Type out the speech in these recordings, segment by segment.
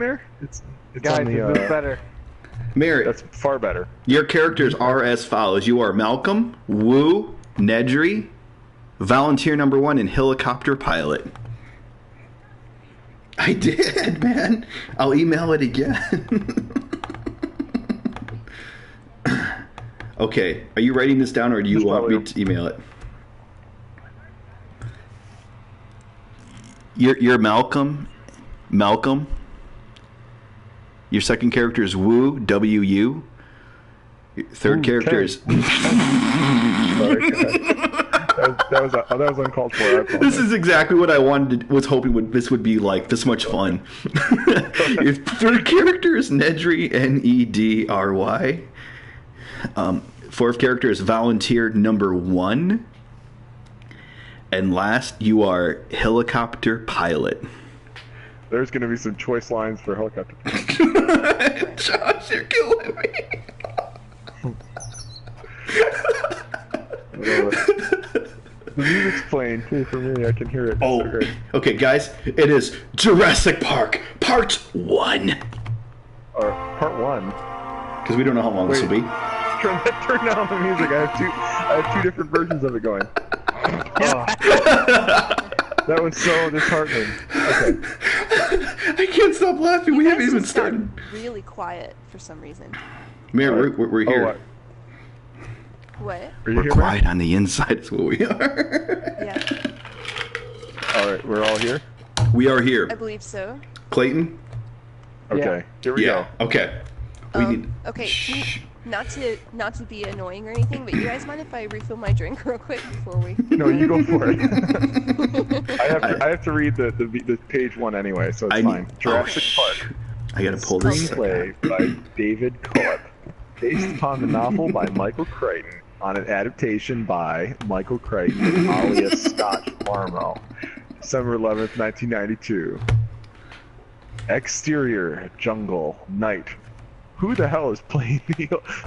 Mayor? It's Guys, on the, is this better? Mary, that's far better. your characters are as follows. You are Malcolm, Woo, Nedry, Volunteer Number 1, and Helicopter Pilot. I did, man. I'll email it again. Okay, are you writing this down, or do you want me to email it? You're Malcolm. Malcolm. Your second character is Woo, W-U. Your third character is... Sorry, that was uncalled for. This is exactly what I was hoping this would be like. This much fun. Your third character is Nedry, N-E-D-R-Y. Fourth character is Volunteer Number 1. And last, you are Helicopter Pilot. There's going to be some choice lines for Helicopter. Josh, you're killing me. The music's playing too for me. I can hear it. Oh, okay, guys. It is Jurassic Park Part 1. Or Part 1. Because we don't know how long this will be. Turn down the music. I have two different versions of it going. Oh. That was so disheartening. Okay. I can't stop laughing. We haven't even started. Really quiet for some reason. Mary, we're here. What? We're quiet on the inside is what we are. Yeah. Alright, we're all here? We are here. I believe so. Clayton? Okay, here we go. Okay. We need... Okay, not to be annoying or anything, but you guys mind if I refill my drink real quick before we... No, you go for it. I have to read the page 1 anyway, so it's fine. Jurassic Park. I gotta pull this. Screenplay by David Culp. Based upon the novel by Michael Crichton. On an adaptation by Michael Crichton, alias Scott Marmo. December 11th, 1992. Exterior, jungle, night. Who the hell is playing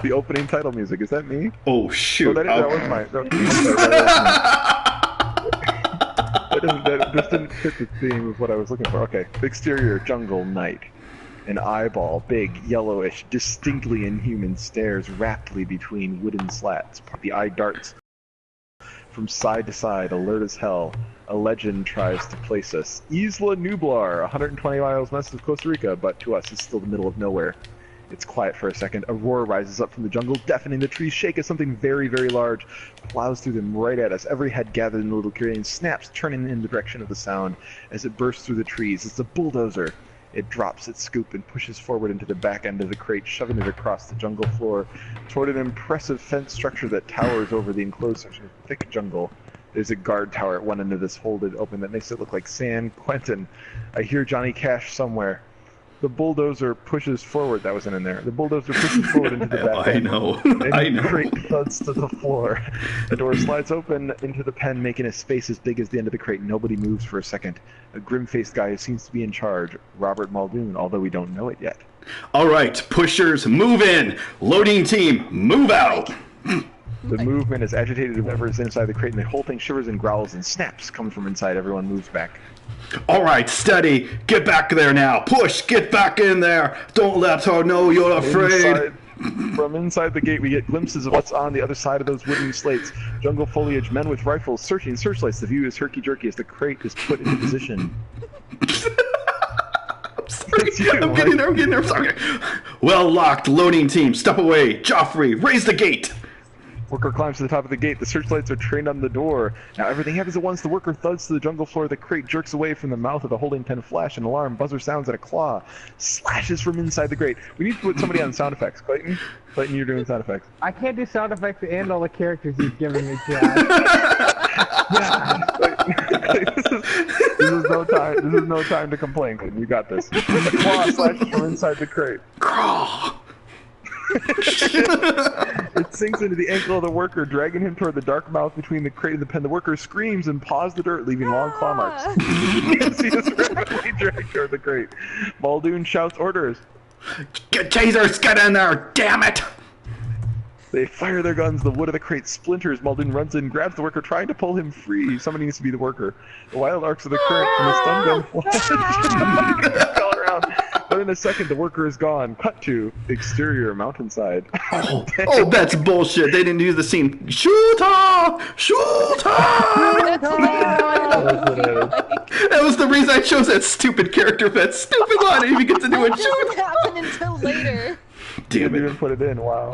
the opening title music? Is that me? Oh, shoot. Oh, that was my... This didn't fit the theme of what I was looking for. Okay. Exterior, jungle, night. An eyeball, big, yellowish, distinctly inhuman, stares raptly between wooden slats. The eye darts from side to side, alert as hell. A legend tries to place us. Isla Nublar, 120 miles west of Costa Rica, but to us it's still the middle of nowhere. It's quiet for a second. A roar rises up from the jungle, deafening. The trees shake as something very, very large plows through them right at us. Every head gathered in the little clearing snaps, turning in the direction of the sound as it bursts through the trees. It's a bulldozer. It drops its scoop and pushes forward into the back end of the crate, shoving it across the jungle floor toward an impressive fence structure that towers over the enclosed section of thick jungle. There's a guard tower at one end of this folded open that makes it look like San Quentin. I hear Johnny Cash somewhere. The bulldozer pushes forward. That wasn't in there. The bulldozer pushes forward into the back end. I know. And I know. The crate thuds to the floor. The door slides open into the pen, making a space as big as the end of the crate. Nobody moves for a second. A grim-faced guy who seems to be in charge, Robert Muldoon, although we don't know it yet. All right, pushers, move in. Loading team, move out. The movement is agitated whoever is inside the crate, and the whole thing shivers and growls and snaps comes from inside. Everyone moves back. All right, steady. Get back there now. Push. Get back in there. Don't let her know you're afraid. From inside the gate, we get glimpses of what's on the other side of those wooden slates. Jungle foliage, men with rifles searching searchlights. The view is herky-jerky as the crate is put into position. I'm sorry. I'm getting there. Sorry. Well locked. Loading team, step away. Joffrey, raise the gate. Worker climbs to the top of the gate. The searchlights are trained on the door. Now everything happens at once. The worker thuds to the jungle floor. The crate jerks away from the mouth of the holding pen. Flash, an alarm. Buzzer sounds, and a claw slashes from inside the crate. We need to put somebody on sound effects. Clayton, you're doing sound effects. I can't do sound effects and all the characters you've given me, Chad. This is no time to complain, Clayton. You got this. A claw slashes from inside the crate. Crawl. It sinks into the ankle of the worker, dragging him toward the dark mouth between the crate and the pen. The worker screams and paws the dirt, leaving long claw marks. You can see us rapidly dragged toward the crate. Muldoon shouts orders. Get tasers, get in there, damn it! They fire their guns. The wood of the crate splinters. Muldoon runs in, grabs the worker, trying to pull him free. Somebody needs to be the worker. The wild arcs of the current from the stun gun flash all around. But in a second, the worker is gone. Cut to exterior mountainside. Oh, that's bullshit. They didn't use the scene. Shooter! Shooter! That's literally what That was the reason I chose that stupid character for that stupid line. I didn't even get to do it. That doesn't happen until later. Didn't Damn even it. put it in. Wow.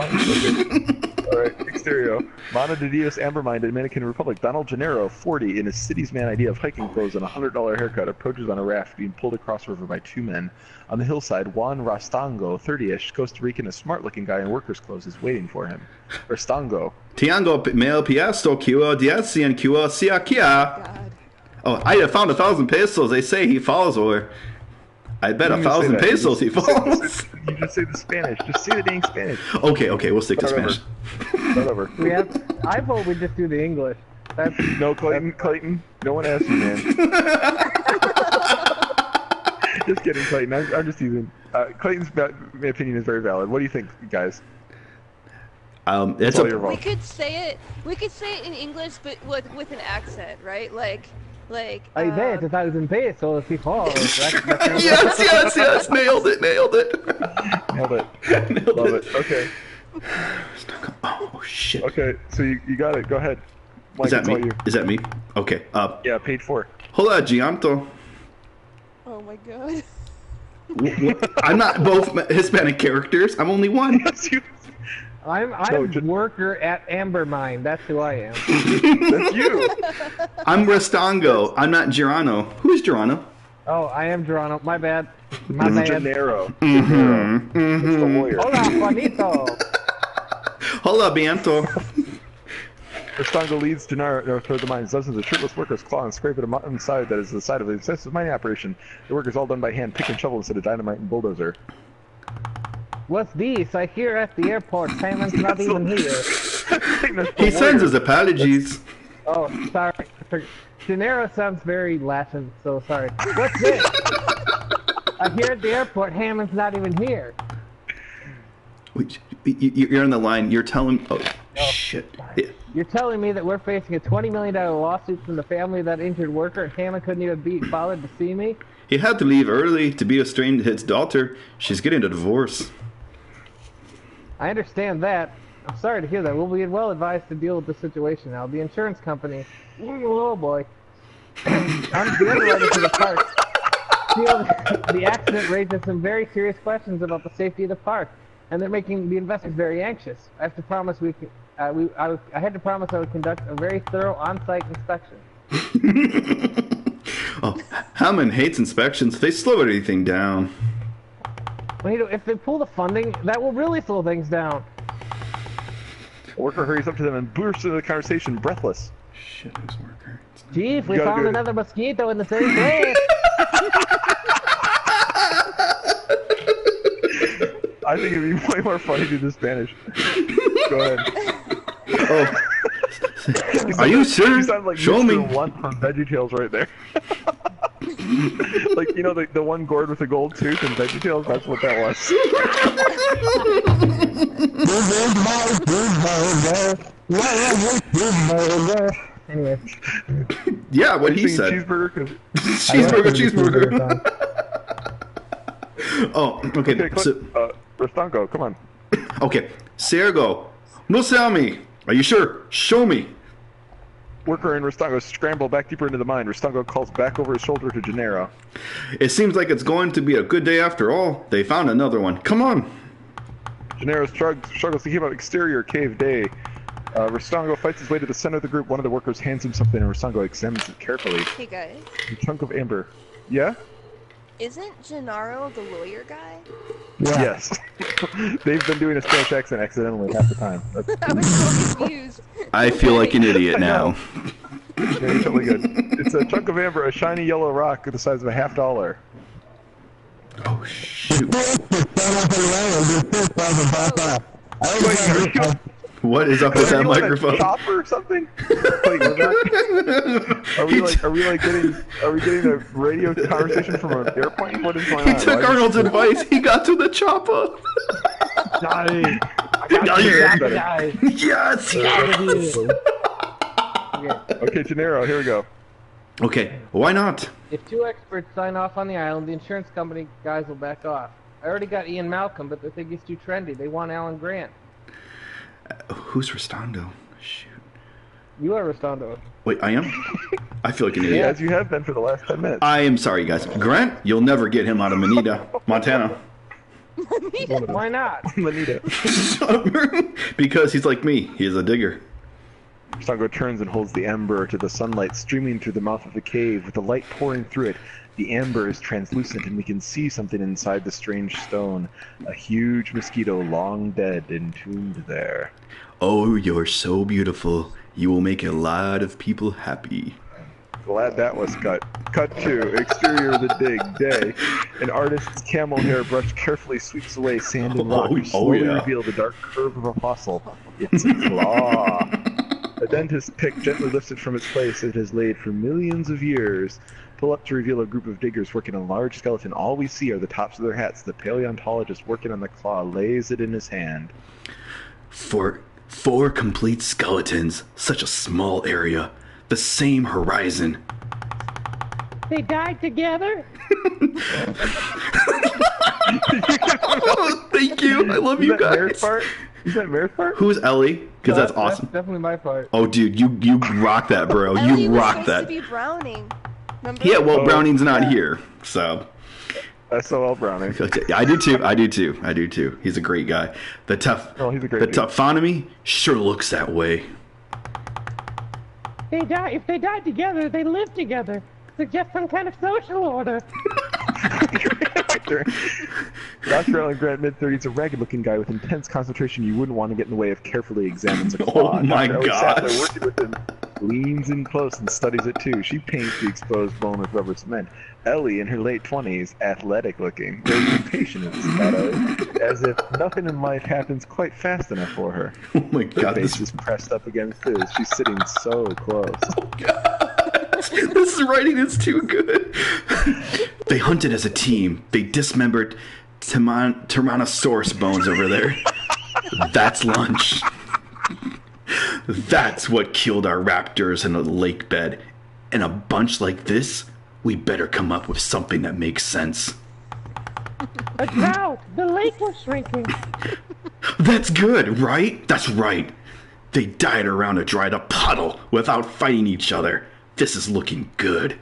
Alright, exterior. Mano de Dios Ambermine, Dominican Republic. Donald Gennaro, 40, in a city's man idea of hiking clothes and a $100 haircut, approaches on a raft being pulled across river by 2 men. On the hillside, Juan Rastango, 30-ish, Costa Rican, a smart-looking guy in workers' clothes, is waiting for him. Rastango. Tiango mel piasto kiwa diacian kiwa siakia. God. Oh, I have found 1,000 pesos. They say he follows, or I bet You can say 1,000 that. pesos he You follows. You just say the Spanish. Just say the dang Spanish. Okay, we'll stick to Start over. Spanish. Start over. I vote we just do the English. That's No, Clayton. No one asked you, man. Just kidding, Clayton. I'm just teasing. Clayton's opinion is very valid. What do you think, guys? It's all your a, fault. We could say it in English, but with an accent, right? Like. I bet 1,000 pesos he falls. yes, nailed it. Nailed it. Love it. Okay. Oh shit. Okay, so you got it. Go ahead. Mike, Is that it's all me? you. Is that me? Okay. Yeah, page 4. Hola, Gianto. Oh my god. I'm not both Hispanic characters. I'm only one. That's you. I'm No, just- worker at Amber Mine. That's who I am. That's you. I'm Restango. I'm not Girano. Who's Girano? Oh, I am Geronimo. My bad. My bad. Gennaro. It's the lawyer. Hola, Juanito. Hola, Bianto. Rastango leads Gennaro toward the mines. Dozens of shirtless workers claw and scrape at a mountainside that is the site of the extensive mining operation. The work is all done by hand, pick and shovel instead of dynamite and bulldozer. What's this? I hear at the airport Simon's not even here. He sends his apologies. Oh, sorry. Gennaro sounds very Latin, so sorry. What's this? I hear at the airport Hammond's not even here. Wait, you're on the line. You're telling. Oh, shit. Yeah. You're telling me that we're facing a $20 million lawsuit from the family of that injured worker and Hammond couldn't even be bothered to see me? He had to leave early to be estranged his daughter. She's getting a divorce. I understand that. I'm sorry to hear that. We'll be well advised to deal with the situation now. The insurance company, oh boy, I'm the underwriter for the park. Feel the accident raises some very serious questions about the safety of the park, and they're making the investors very anxious. I have to promise I had to promise I would conduct a very thorough on-site inspection. Oh, Hammond hates inspections. They slow everything down. Well, if they pull the funding, that will really slow things down. The worker hurries up to them and bursts into the conversation, breathless. Shit, who's worker? Chief, we You gotta found do it. another mosquito in the same place. I think it'd be way more funny to do the Spanish. Go ahead. Oh. Are you sure? You sound like Show Mr. me. One from VeggieTales right there. Like, you know, the one gourd with the gold tooth in VeggieTales? That's what that was. Anyway. Yeah, what Are you he saying said. cheeseburger? 'Cause- Cheeseburger. Oh, okay. Okay, So, Rastango, come on. okay. Sergo, no sell me. Are you sure? Show me. Worker and Rastango scramble back deeper into the mine. Rastango calls back over his shoulder to Gennaro. It seems like it's going to be a good day after all. They found another one. Come on. Gennaro struggles to keep up exterior cave day. Rastango fights his way to the center of the group. One of the workers hands him something, and Rastango examines it carefully. Hey guys, A chunk of amber. Yeah? isn't Gennaro the lawyer guy? Yes. They've been doing a Spanish accent accidentally half the time. That's I was so confused. I feel like an idiot now. yeah, you're totally good. It's a chunk of amber, a shiny yellow rock the size of a $50. Oh, shoot. Wait, What is up with that microphone? Chopper or something? Like, are we getting a radio conversation from an airplane? What is going on? He took Why- Arnold's advice. He got to the chopper. Guys, Better. Yes. Okay, Gennaro, here we go. Okay, why not? If 2 experts sign off on the island, the insurance company guys will back off. I already got Ian Malcolm, but they think he's too trendy. They want Alan Grant. Who's Restando? Shoot. You are Restondo. Wait, I am? I feel like an idiot. Yeah, as you have been for the last 10 minutes. I am sorry, guys. Grant, you'll never get him out of Manita, Montana. Why not? Manita. Because he's like me. He's a digger. Sango turns and holds the amber to the sunlight streaming through the mouth of the cave. With the light pouring through it, the amber is translucent and we can see something inside the strange stone. A huge mosquito long dead entombed there. Oh, you're so beautiful. You will make a lot of people happy. Glad that was cut. Cut 2. Exterior of the dig. Day. An artist's camel hair brush carefully sweeps away sand and rock to slowly reveal the dark curve of a fossil. It's a claw. A dentist's pick gently lifted from its place it has laid for millions of years. Pull up to reveal a group of diggers working on a large skeleton. All we see are the tops of their hats. The paleontologist working on the claw lays it in his hand. For 4 complete skeletons, such a small area, the same horizon. They died together? Oh, thank you. I love you guys. Is that Mare's part? Who's Ellie? Because that's awesome. That's definitely my part. Oh, dude, you rock that, bro. Ellie You was rock supposed that. to be Browning. Remember? Yeah, well, Browning's not here, so. SOL Browning. I do too. He's a great guy. The he's a great the dude. taphonomy sure looks that way. If they died together, they lived together. Suggest some kind of social order. Dr. Alan Grant, mid-30s, a ragged-looking guy with intense concentration you wouldn't want to get in the way if carefully examines a claw. Oh my Dr. Ellie sat gosh. there working with him, leans in close and studies it too. She paints the exposed bone with rubber cement. Ellie, in her late 20s, athletic-looking, very impatient in shadow, as if nothing in life happens quite fast enough for her. Oh my Her god, face is pressed up against his. She's sitting so close. this writing is too good. They hunted as a team. They dismembered Tyrannosaurus bones over there. That's lunch. That's what killed our raptors in a lake bed. And a bunch like this, we better come up with something that makes sense. A drought! The lake was shrinking. That's good, right? That's right. They died around a dried up puddle without fighting each other. This is looking good.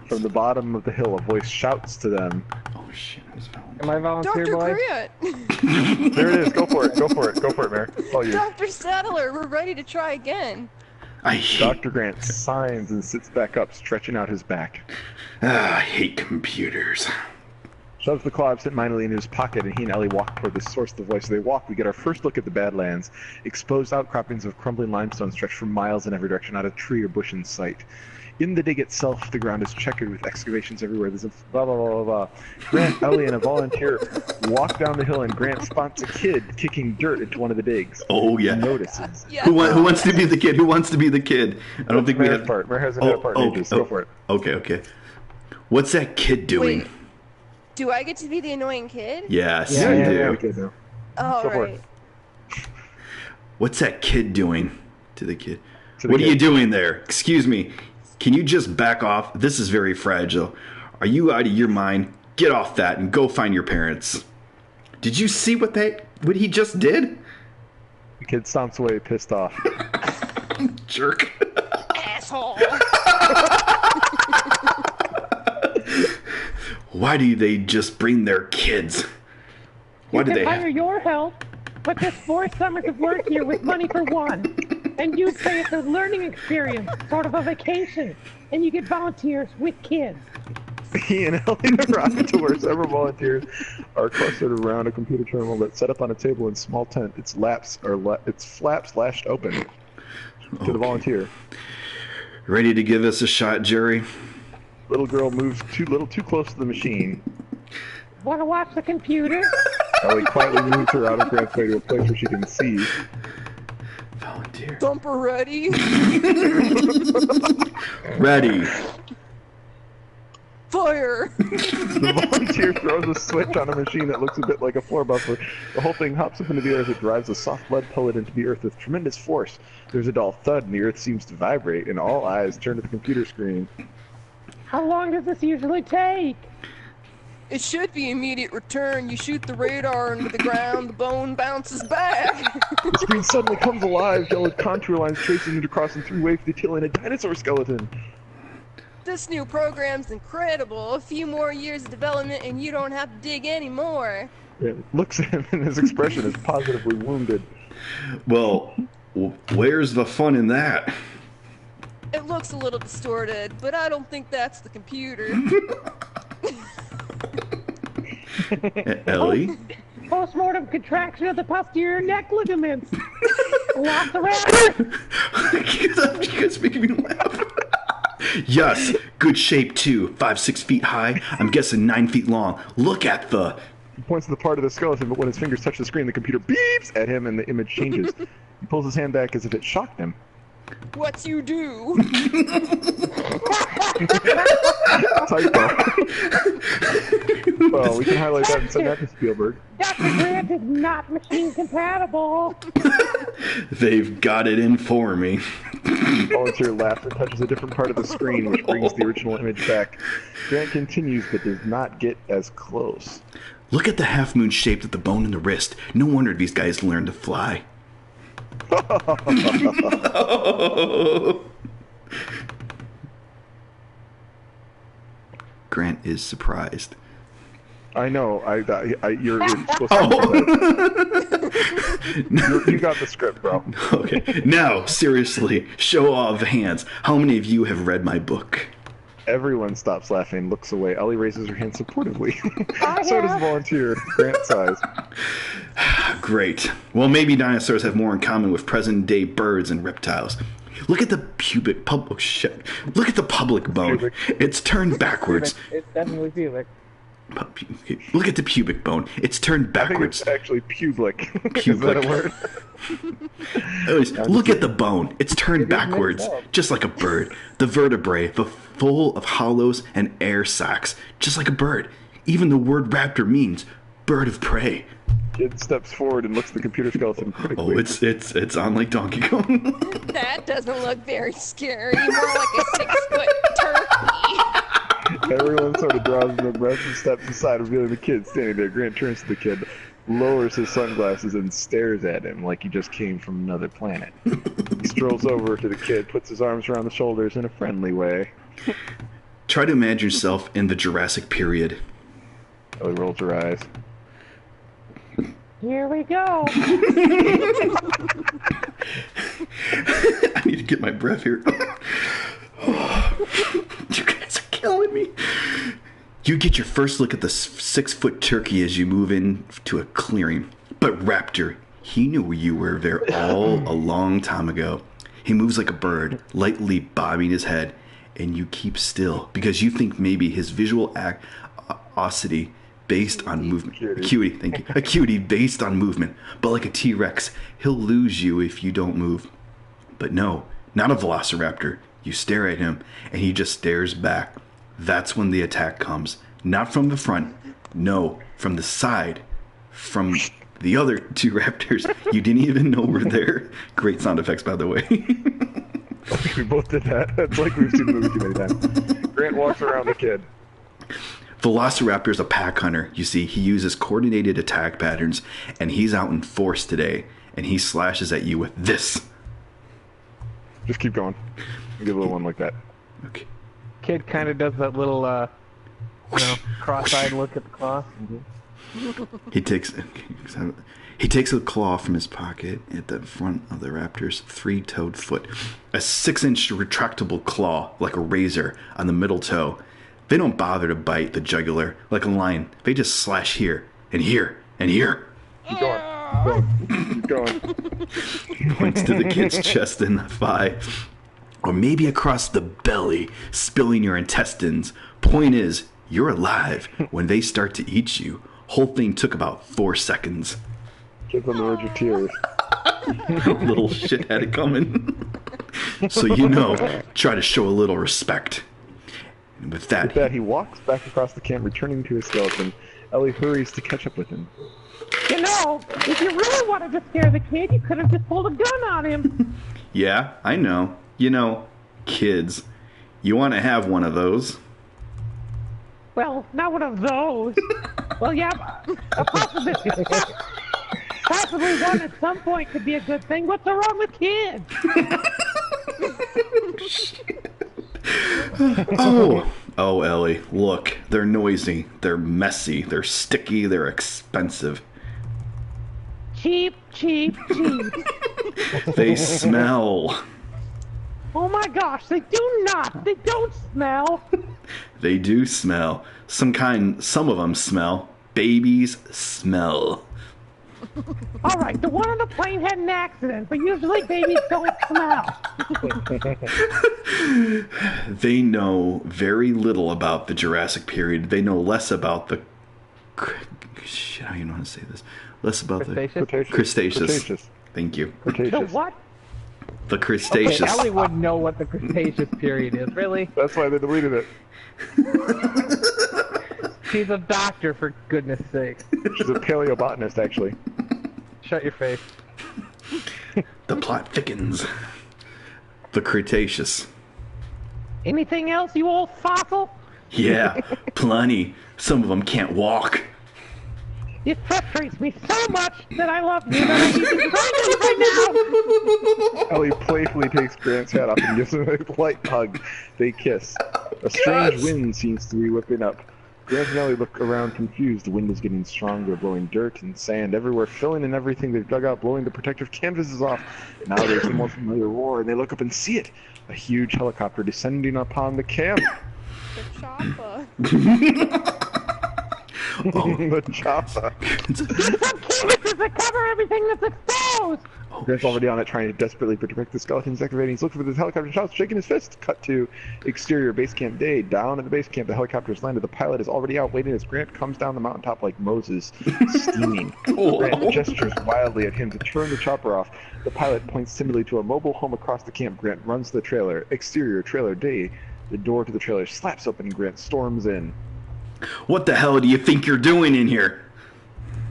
From the bottom of the hill, a voice shouts to them. Oh shit, Am I volunteer, Dr. boy? Grant! There it is. Go for it. Go for it. Go for it, Mare. Oh, you. Dr. Sadler, we're ready to try again. I hate, Dr. Grant signs and sits back up, stretching out his back. I hate computers. Shoves the claw absent-mindedly into his pocket, and he and Ellie walk toward the source of the voice. As they walk, we get our first look at the Badlands. Exposed outcroppings of crumbling limestone stretch for miles in every direction, not a tree or bush in sight. In the dig itself, the ground is checkered with excavations everywhere. There's a blah, blah, blah, blah, blah. Grant, Ellie, and a volunteer walk down the hill, and Grant spots a kid kicking dirt into one of the digs. Oh, yeah. He notices. Yeah. Who wants to be the kid? Who wants to be the kid? I don't think we Mare's have... part. Mare has another part. Go for it. Okay. What's that kid doing? Wait, do I get to be the annoying kid? Yes, Yeah, you yeah, do. yeah. Okay, no. Oh, Go for right. it. What's that kid doing to the kid? To the What are kid. you doing there? Excuse me. Can you just back off? This is very fragile. Are you out of your mind? Get off that and go find your parents. Did you see what he just did? The kid stomps away, pissed off. Jerk. Asshole! Why do they just bring their kids? Why do You they can hire have... your help, but there's 4 summers of work here with money for one. And you'd say it's a learning experience, sort of a vacation. And you get volunteers with kids. He and Ellie arrive to where several volunteers are clustered around a computer terminal that's set up on a table in a small tent. Its flaps lashed open to the volunteer. Ready to give us a shot, Jerry? Little girl moves too close to the machine. Want to watch the computer? Ellie quietly moves her out of Grant's way to a place where she can see. Volunteer. Thumper ready? Ready. Fire! fire! The volunteer throws a switch on a machine that looks a bit like a floor buffer. The whole thing hops up into the air as it drives a soft lead pellet into the earth with tremendous force. There's a dull thud, and the earth seems to vibrate, and all eyes turn to the computer screen. How long does this usually take? It should be immediate return. You shoot the radar into the ground, the bone bounces back. The screen suddenly comes alive, yellow contour lines tracing it across in three waves detailing a dinosaur skeleton. This new program's incredible. A few more years of development and you don't have to dig anymore. It looks at him and his expression is positively wounded. Well, where's the fun in that? It looks a little distorted, but I don't think that's the computer. Ellie? Postmortem contraction of the posterior neck ligaments. Velociraptor. You guys making me laugh. Yes, good shape too. 5-6 feet high. I'm guessing 9 feet long. Look at the... He points to the part of the skeleton, but when his fingers touch the screen, the computer beeps at him and the image changes. He pulls his hand back as if it shocked him. What you do? Typo. Well, we can highlight that and send that to Spielberg. Dr. Grant is not machine compatible. They've got it in for me. Volunteer laughs and touches a different part of the screen, which brings the original image back. Grant continues, but does not get as close. Look at the half-moon shaped at the bone in the wrist. No wonder these guys learned to fly. Grant is surprised. I know. You're supposed to. You got the script, bro. Okay. Now, seriously, show of hands. How many of you have read my book? Everyone stops laughing and looks away. Ellie raises her hand supportively. So does the volunteer. Grant sighs. Great. Well, maybe dinosaurs have more in common with present-day birds and reptiles. Look at the Look at the pubic bone. Pubic. It's turned backwards. It's definitely pubic. Look at the pubic bone. It's turned I think backwards. it's actually pubic. Is Pubic. that a word? Anyways, look at the bone. It's turned It is mixed backwards, up. just like a bird. The vertebrae, full of hollows and air sacs, just like a bird. Even the word raptor means bird of prey. Kid steps forward and looks at the computer skeleton critically. Oh, it's on like Donkey Kong. That doesn't look very scary. More like a 6-foot turkey. Everyone sort of draws their breath and steps aside, revealing the kid standing there. Grant turns to the kid, lowers his sunglasses, and stares at him like he just came from another planet. He strolls over to the kid, puts his arms around the shoulders in a friendly way. Try to imagine yourself in the Jurassic period. Ellie rolls her eyes. Here we go. I need to get my breath here. You guys are killing me. You get your first look at the 6-foot turkey as you move into a clearing. But Raptor, he knew you were there all a long time ago. He moves like a bird, lightly bobbing his head, and you keep still because you think maybe his visual acuity based on movement. Acuity, thank you. Acuity based on movement. But like a T-Rex, he'll lose you if you don't move. But no, not a velociraptor. You stare at him, and he just stares back. That's when the attack comes. Not from the front. No, from the side. From the other two raptors you didn't even know were there. Great sound effects, by the way. I think we both did that. It's like we've seen the movie too many times. Grant walks around the kid. Velociraptor's a pack hunter. You see, he uses coordinated attack patterns, and he's out in force today, and he slashes at you with this. Just keep going. Give a little one like that. Okay. Kid kind of does that little, cross-eyed look at the claw. He takes a claw from his pocket at the front of the raptor's 3-toed foot. A 6-inch retractable claw, like a razor, on the middle toe. They don't bother to bite the jugular like a lion. They just slash here, and here, and here. Keep going. Keep going. He points to the kid's chest and thigh. Or maybe across the belly, spilling your intestines. Point is, you're alive when they start to eat you. Whole thing took about 4 seconds. Kid's on the verge of tears. Little shit had it coming. So try to show a little respect. And with With that, he walks back across the camp, returning to his skeleton. Ellie hurries to catch up with him. You know, if you really wanted to scare the kid, you could have just pulled a gun on him. Yeah, I know. You know, kids. You want to have one of those. Well, not one of those. Well, yeah, possibly one at some point could be a good thing. What's so wrong with kids? Oh, Ellie, look. They're noisy. They're messy. They're sticky. They're expensive. Cheap, cheap, cheap. They smell. Oh my gosh, they do not. They don't smell. They do smell. Some of them smell. Babies smell. All right, the one on the plane had an accident, but usually babies don't smell. They know very little about the Jurassic period. They know less about the... Shit, I don't even want to say this. Less about Cretaceous? Cretaceous. Thank you. The what? The Cretaceous. Okay, Ellie wouldn't know what the Cretaceous period is, really. That's why they deleted it. She's a doctor, for goodness sake. She's a paleobotanist, actually. Shut your face. The plot thickens. The Cretaceous. Anything else, you old fossil? Yeah, plenty. Some of them can't walk. It frustrates me so much that I love you that I need to find you right now! Ellie playfully takes Grant's hat off and gives him a light hug. They kiss. A strange wind seems to be whipping up. Grant and Ellie look around confused. The wind is getting stronger, blowing dirt and sand everywhere, filling in everything they've dug out, blowing the protective canvases off. Now there's a more familiar roar, and they look up and see it. A huge helicopter descending upon the camp. The chopper. The chopper. Canvases that cover everything that's exposed! Grant's already on it, trying to desperately protect the skeletons excavating. He's looking for the helicopter, shouts, shaking his fist. Cut to exterior base camp day. Down at the base camp, the helicopter has landed. The pilot is already out waiting as Grant comes down the mountaintop like Moses, steaming. Grant gestures wildly at him to turn the chopper off. The pilot points timidly to a mobile home across the camp. Grant runs to the trailer. Exterior trailer day. The door to the trailer slaps open and Grant storms in. What the hell do you think you're doing in here?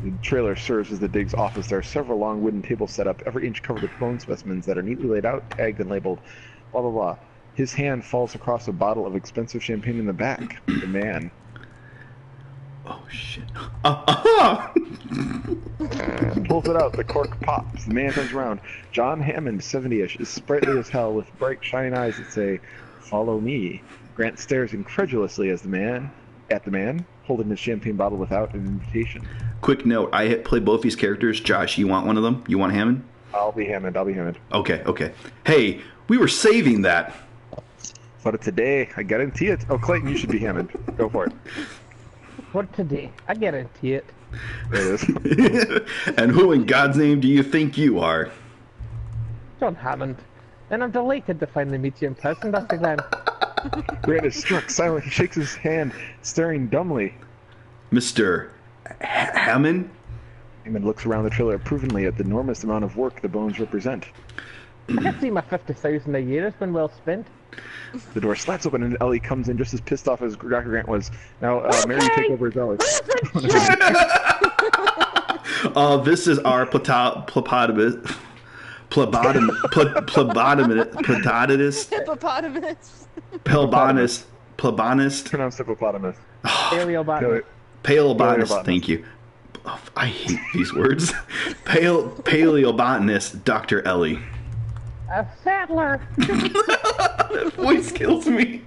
The trailer serves as the dig's office. There are several long wooden tables set up, every inch covered with bone specimens that are neatly laid out, tagged, and labeled. Blah, blah, blah. His hand falls across a bottle of expensive champagne in the back. The man. Oh, shit. Pulls it out. The cork pops. The man turns around. John Hammond, 70-ish, is sprightly as hell with bright, shining eyes that say, "Follow me." Grant stares incredulously at the man, holding his champagne bottle without an invitation. Quick note, I play both these characters. Josh, you want one of them? You want Hammond? I'll be Hammond. Okay. Hey, we were saving that. But today, I guarantee it. Oh, Clayton, you should be Hammond. Go for it. For today, I guarantee it. There it is. And who in God's name do you think you are? John Hammond. And I'm delighted to finally meet you in person, Dr. Glenn. Grant is struck silent. He shakes his hand, staring dumbly. Mr. Hammond? Hammond looks around the trailer approvingly at the enormous amount of work the bones represent. I can see my 50,000 a year has been well spent. The door slaps open and Ellie comes in just as pissed off as Dr. Grant was. Now, Mary, take over as Ellie. This is our phlebotomist. Hippopotamus. Plebonist. Pronounced hippopotamus. Paleobotanist. Thank you. Oh, I hate these words. Paleobotanist, Dr. Ellie. A saddler. That voice kills me.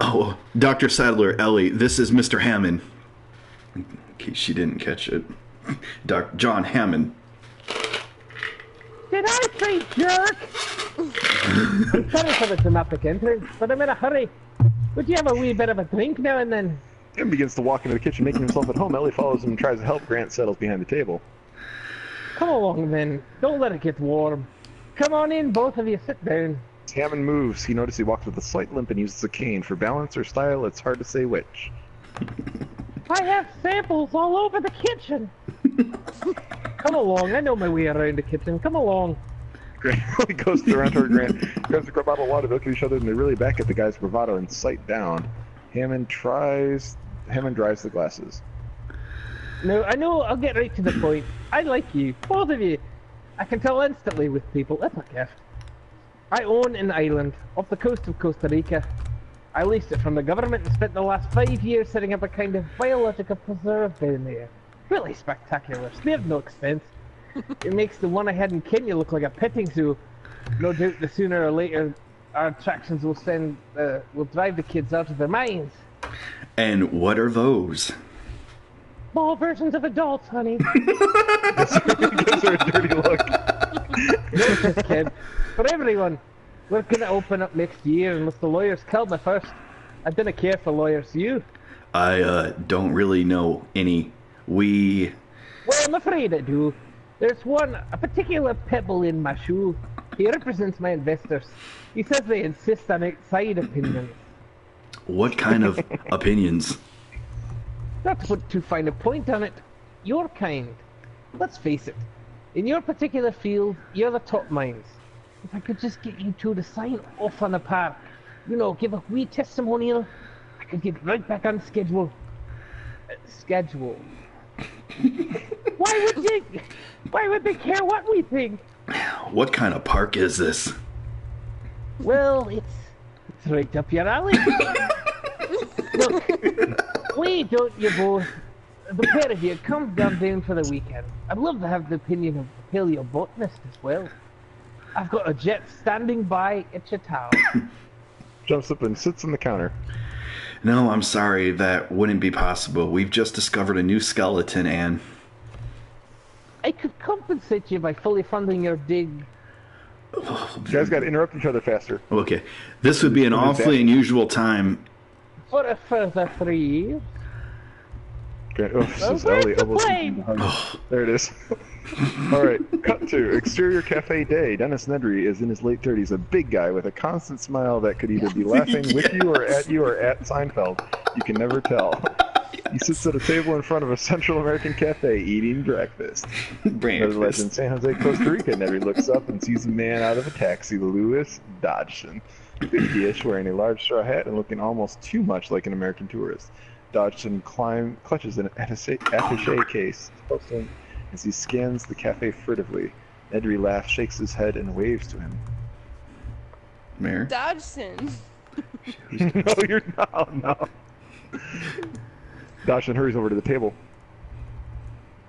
Oh, Dr. Sadler, Ellie, this is Mr. Hammond. In case she didn't catch it. John Hammond. Did I say jerk? I'm sorry for the dramatic entrance, but I'm in a hurry. Would you have a wee bit of a drink now and then? Jim begins to walk into the kitchen, making himself at home. Ellie follows him and tries to help. Grant settles behind the table. Come along then. Don't let it get warm. Come on in, both of you. Sit down. Hammond moves. He notices he walks with a slight limp and uses a cane. For balance or style, it's hard to say which. I have samples all over the kitchen. Come along. I know my way around the kitchen. Come along. Grant goes around toward Grant, grabs a bottle of water, they look at each other, and they really back at the guy's bravado and sight down. Hammond dries the glasses. No, I know, I'll get right to the point. I like you, both of you. I can tell instantly with people, that's a gift. I own an island off the coast of Costa Rica. I leased it from the government and spent the last 5 years setting up a kind of biological preserve down there. Really spectacular, spared no expense. It makes the one I had in Kenya look like a petting zoo. No doubt the sooner or later our attractions will drive the kids out of their minds. And what are those? Small versions of adults, honey. Gives her a dirty look. Just kid. For everyone, we're gonna open up next year unless the lawyers kill me first. I didn't care for lawyers, you? I don't really know any. Well, I'm afraid I do. There's a particular pebble in my shoe. He represents my investors. He says they insist on outside opinions. What kind of opinions? Not to find a point on it. Your kind. Let's face it. In your particular field, you're the top minds. If I could just get you two to sign off on the part, give a wee testimonial, I could get right back on schedule. Schedule. Why would they care what we think? What kind of park is this? Well, it's right up your alley. Look, why don't you both, the pair of you, come down for the weekend? I'd love to have the opinion of a paleobotanist as well. I've got a jet standing by at your tower. Jumps up and sits on the counter. No, I'm sorry, that wouldn't be possible. We've just discovered a new skeleton, and... I could compensate you by fully funding your dig. You guys gotta interrupt each other faster. Okay. This would be an awfully unusual time. For a further 3 years. Okay. Oh, this is Ellie elbows. There it is. Alright, cut to Exterior Cafe Day. Dennis Nedry is in his late 30s, a big guy with a constant smile that could either be laughing with you or at Seinfeld. You can never tell. He sits at a table in front of a Central American cafe eating breakfast. Nevertheless, in San Jose, Costa Rica, Nedry looks up and sees a man out of a taxi, Louis Dodgson, 50-ish, wearing a large straw hat and looking almost too much like an American tourist. Dodgson clutches an attaché case close to him as he scans the cafe furtively. Nedry laughs, shakes his head, and waves to him. Mayor? Dodgson. No, you're not. No. Dodgson hurries over to the table.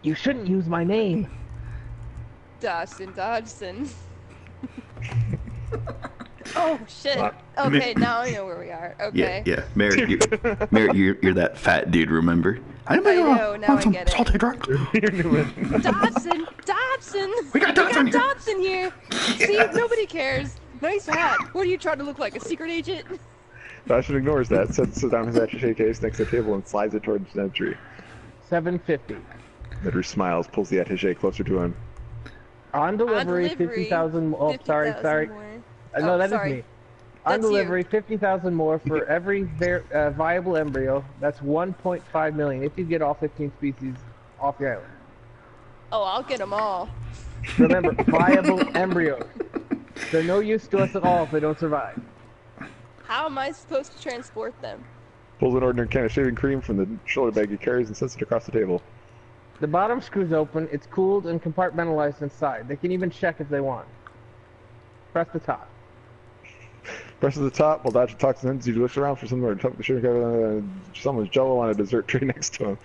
You shouldn't use my name. Dodgson. Oh shit. Okay, now I know where we are. Okay. Yeah. Mayor, you're that fat dude, remember? I know, now I get it. Salty drunk. Dodgson! We got Dodgson here! See, nobody cares. Nice hat. What are you trying to look like, a secret agent? Dodgson ignores that, sets down his attaché case next to the table, and slides it towards Nedry. $7.50. Nedry smiles, pulls the attaché closer to him. On delivery, 50,000. Oh, sorry. No, that is me. On delivery, 50,000 more for every viable embryo. That's 1.5 million if you get all 15 species off your island. Oh, I'll get them all. Remember, viable embryos. They're no use to us at all if they don't survive. How am I supposed to transport them? Pulls an ordinary can of shaving cream from the shoulder bag he carries and sets it across the table. The bottom screws open. It's cooled and compartmentalized inside. They can even check if they want. Press the top. Presses the top while Dodger talks to him. He looks around for somewhere to tuck the shaving cream. Someone's jello on a dessert tray next to him.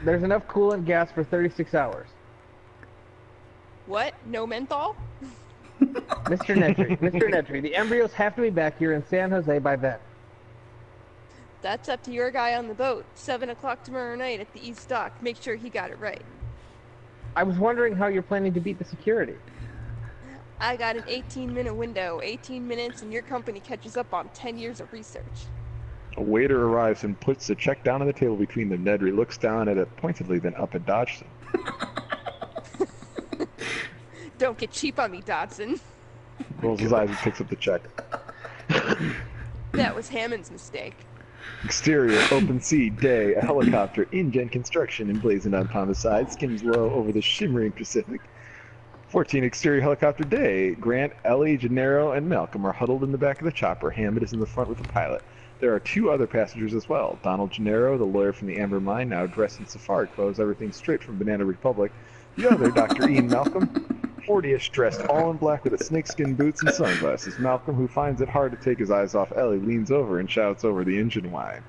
There's enough coolant gas for 36 hours. What? No menthol? Mr. Nedry, the embryos have to be back here in San Jose by then. That's up to your guy on the boat. 7 o'clock tomorrow night at the East Dock. Make sure he got it right. I was wondering how you're planning to beat the security. I got an 18-minute window. 18 minutes and your company catches up on 10 years of research. A waiter arrives and puts the check down on the table between them. Nedry looks down at it pointedly, then up at Dodgson. Don't get cheap on me, Dodson. Rolls his eyes and picks up the check. That was Hammond's mistake. Exterior, open sea, day, a helicopter, InGen construction emblazoned upon the side, skims low over the shimmering Pacific. 14 exterior helicopter day. Grant, Ellie, Gennaro, and Malcolm are huddled in the back of the chopper. Hammond is in the front with the pilot. There are 2 other passengers as well. Donald Gennaro, the lawyer from the Amber Mine, now dressed in safari clothes, everything straight from Banana Republic. The other, Dr. Ian Malcolm, 40-ish, dressed all in black with snakeskin boots and sunglasses. Malcolm, who finds it hard to take his eyes off Ellie, leans over and shouts over the engine whine.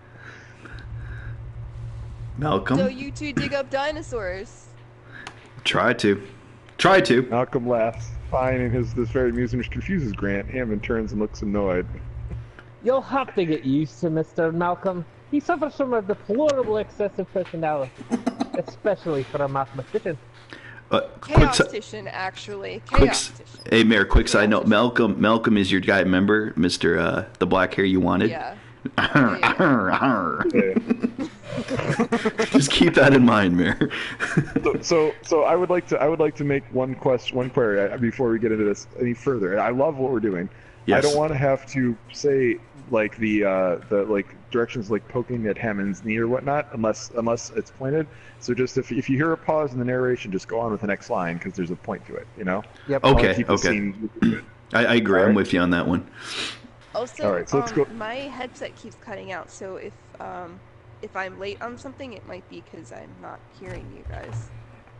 Malcolm? So you two dig up dinosaurs. Try to. Malcolm laughs, finding this very amusing, which confuses Grant. Hammond turns and looks annoyed. You'll have to get used to Mr. Malcolm. He suffers from a deplorable excessive personality, especially for a mathematician. Chaotician, actually. Chaotician. Hey, Mayor, quick side note. Malcolm is your guy, remember? Mr. The black hair you wanted? Yeah. Just keep that in mind, Mayor. So I would like to make one query before we get into this any further. And I love what we're doing. Yes. I don't want to have to say like the like directions like poking at Hammond's knee or whatnot unless it's pointed. So just if you hear a pause in the narration, just go on with the next line because there's a point to it. You know. Yep. Okay. I agree. All I'm right. with you on that one. Also, All right, so let's go. My headset keeps cutting out, so if I'm late on something, it might be because I'm not hearing you guys.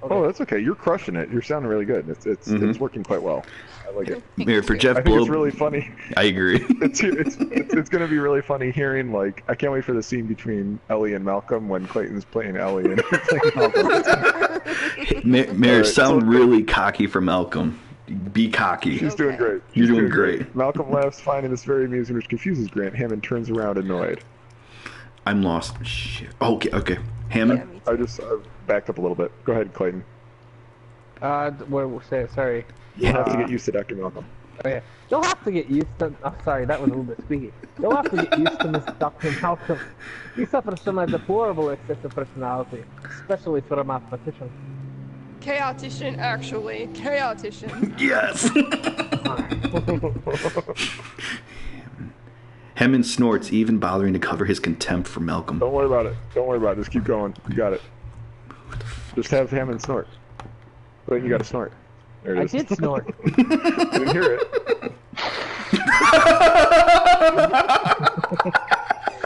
Oh, that's okay. You're crushing it. You're sounding really good. It's working quite well. I like it. Mayor, for Jeff I think it's Blow. really funny. I agree. It's going to be really funny hearing, like, I can't wait for the scene between Ellie and Malcolm when Clayton's playing Ellie and playing Malcolm. Mayor, Right, sound really cocky for Malcolm. Be cocky. She's doing great. You're She's doing great. Malcolm laughs, finding this very amusing, which confuses Grant. Hammond turns around annoyed. I'm lost. Shit. Okay. Hammond? Yeah, me too. I backed up a little bit. Go ahead, Clayton. Sorry. You'll have to get used to Dr. Malcolm. Oh, yeah. You'll have to get used to. Oh, sorry, that was a little bit squeaky. You'll have to get used to Mr. Dr. Malcolm. He suffers from a deplorable excessive personality, especially for a mathematician. Chaotician, actually. Chaotician. Yes! Hammond snorts, even bothering to cover his contempt for Malcolm. Don't worry about it. Just keep going. You got it. Just have Hammond snort. Clayton, you got to snort. There it I is. did snort. I didn't hear it.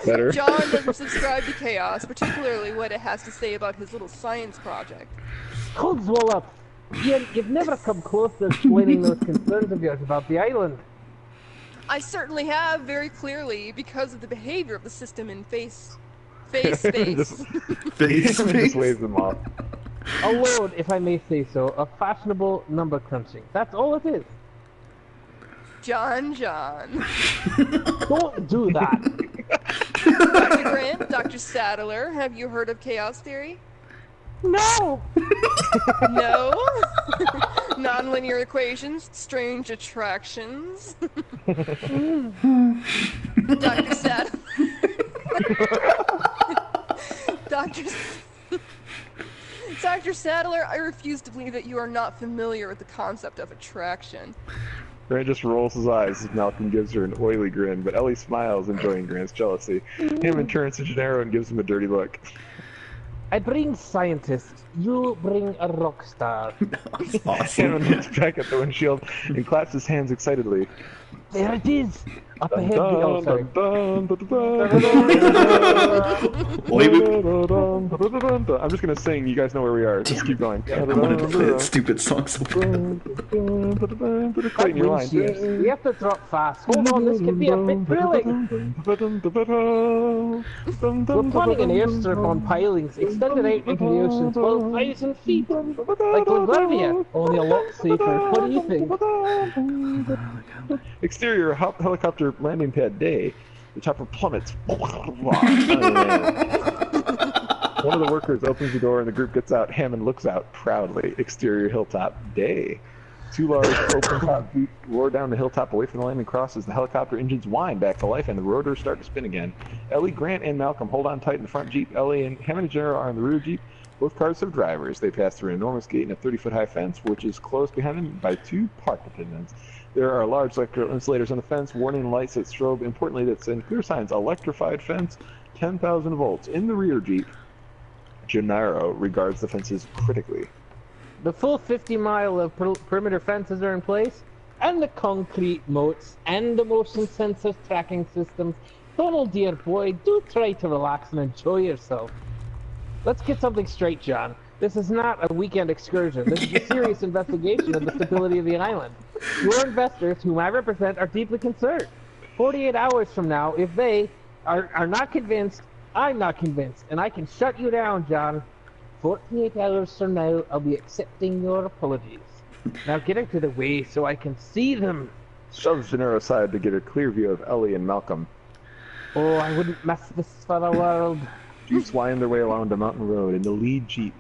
Better. John doesn't subscribe to chaos, particularly what it has to say about his little science project. Codswallop, you've never come close to explaining those concerns of yours about the island. I certainly have, very clearly, because of the behavior of the system in space. Just waves them off. A load, if I may say so, of fashionable number crunching. That's all it is. John. Don't do that. Dr. Grant, Dr. Sadler, have you heard of chaos theory? No! No? Nonlinear equations, strange attractions. Dr. Sadler. Dr. Sadler, I refuse to believe that you are not familiar with the concept of attraction. Grant just rolls his eyes as Malcolm gives her an oily grin, but Ellie smiles, enjoying Grant's jealousy. Hammond turns to Gennaro and gives him a dirty look. I bring scientists, you bring a rock star. Hammond looks back at the windshield and claps his hands excitedly. There it is! Up Dun, ahead, oh, sorry. dun, dun, dun, dun, dun. I'm just gonna sing, you guys know where we are. Just keep going. I wanted to play that stupid song so bad. Clayton, your line. Windshield. We have to drop fast. Hold on, this could be a bit thrilling. We're planning an airstrip on pilings extended out into the ocean 12,000 feet. Like LaGuardia, only a lot safer. What do you think? Exterior helicopter landing pad day. The chopper plummets. One of the workers opens the door and the group gets out. Hammond looks out proudly. Exterior hilltop day. 2 large open-top jeeps roar down the hilltop away from the landing crosses. The helicopter engines whine back to life and the rotors start to spin again. Ellie, Grant, and Malcolm hold on tight in the front jeep. Ellie and Hammond and Gennaro are in the rear jeep. Both cars have drivers. They pass through an enormous gate and a 30-foot-high fence, which is closed behind them by 2 park attendants. There are large electrical insulators on the fence, warning lights that strobe. Importantly, that send clear signs. Electrified fence, 10,000 volts. In the rear jeep, Gennaro regards the fences critically. The full 50-mile of perimeter fences are in place, and the concrete moats, and the motion sensor tracking systems. Donald, dear boy, do try to relax and enjoy yourself. Let's get something straight, John. This is not a weekend excursion. This is a serious investigation of the stability of the island. Your investors, whom I represent, are deeply concerned. 48 hours from now, if they are not convinced, I'm not convinced, and I can shut you down, John. 48 hours from now, I'll be accepting your apologies. Now get out of the way so I can see them. Shoves Gennaro aside to get a clear view of Ellie and Malcolm. Oh, I wouldn't mess this for the world. Jeeps wind their way along the mountain road. In the lead Jeep,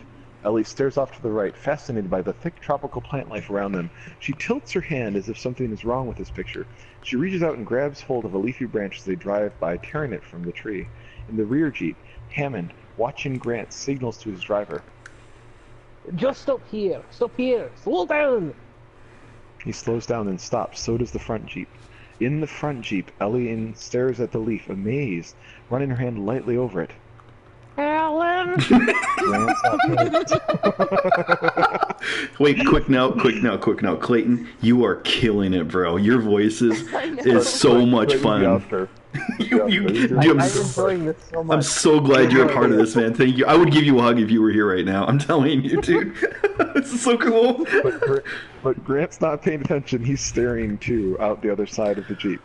Ellie stares off to the right, fascinated by the thick tropical plant life around them. She tilts her hand as if something is wrong with this picture. She reaches out and grabs hold of a leafy branch as they drive by, tearing it from the tree. In the rear Jeep, Hammond, watching Grant, signals to his driver. Just stop here. Stop here. Slow down. He slows down and stops. So does the front Jeep. In the front Jeep, Ellie stares at the leaf, amazed, running her hand lightly over it. Alan! Wait, quick note. Clayton, you are killing it, bro. Your voice is so much fun. Dude, I'm enjoying this so much. I'm so glad you're a part of this, man. Thank you. I would give you a hug if you were here right now. I'm telling you, dude. This is so cool. But Grant's not paying attention. He's staring, too, out the other side of the Jeep.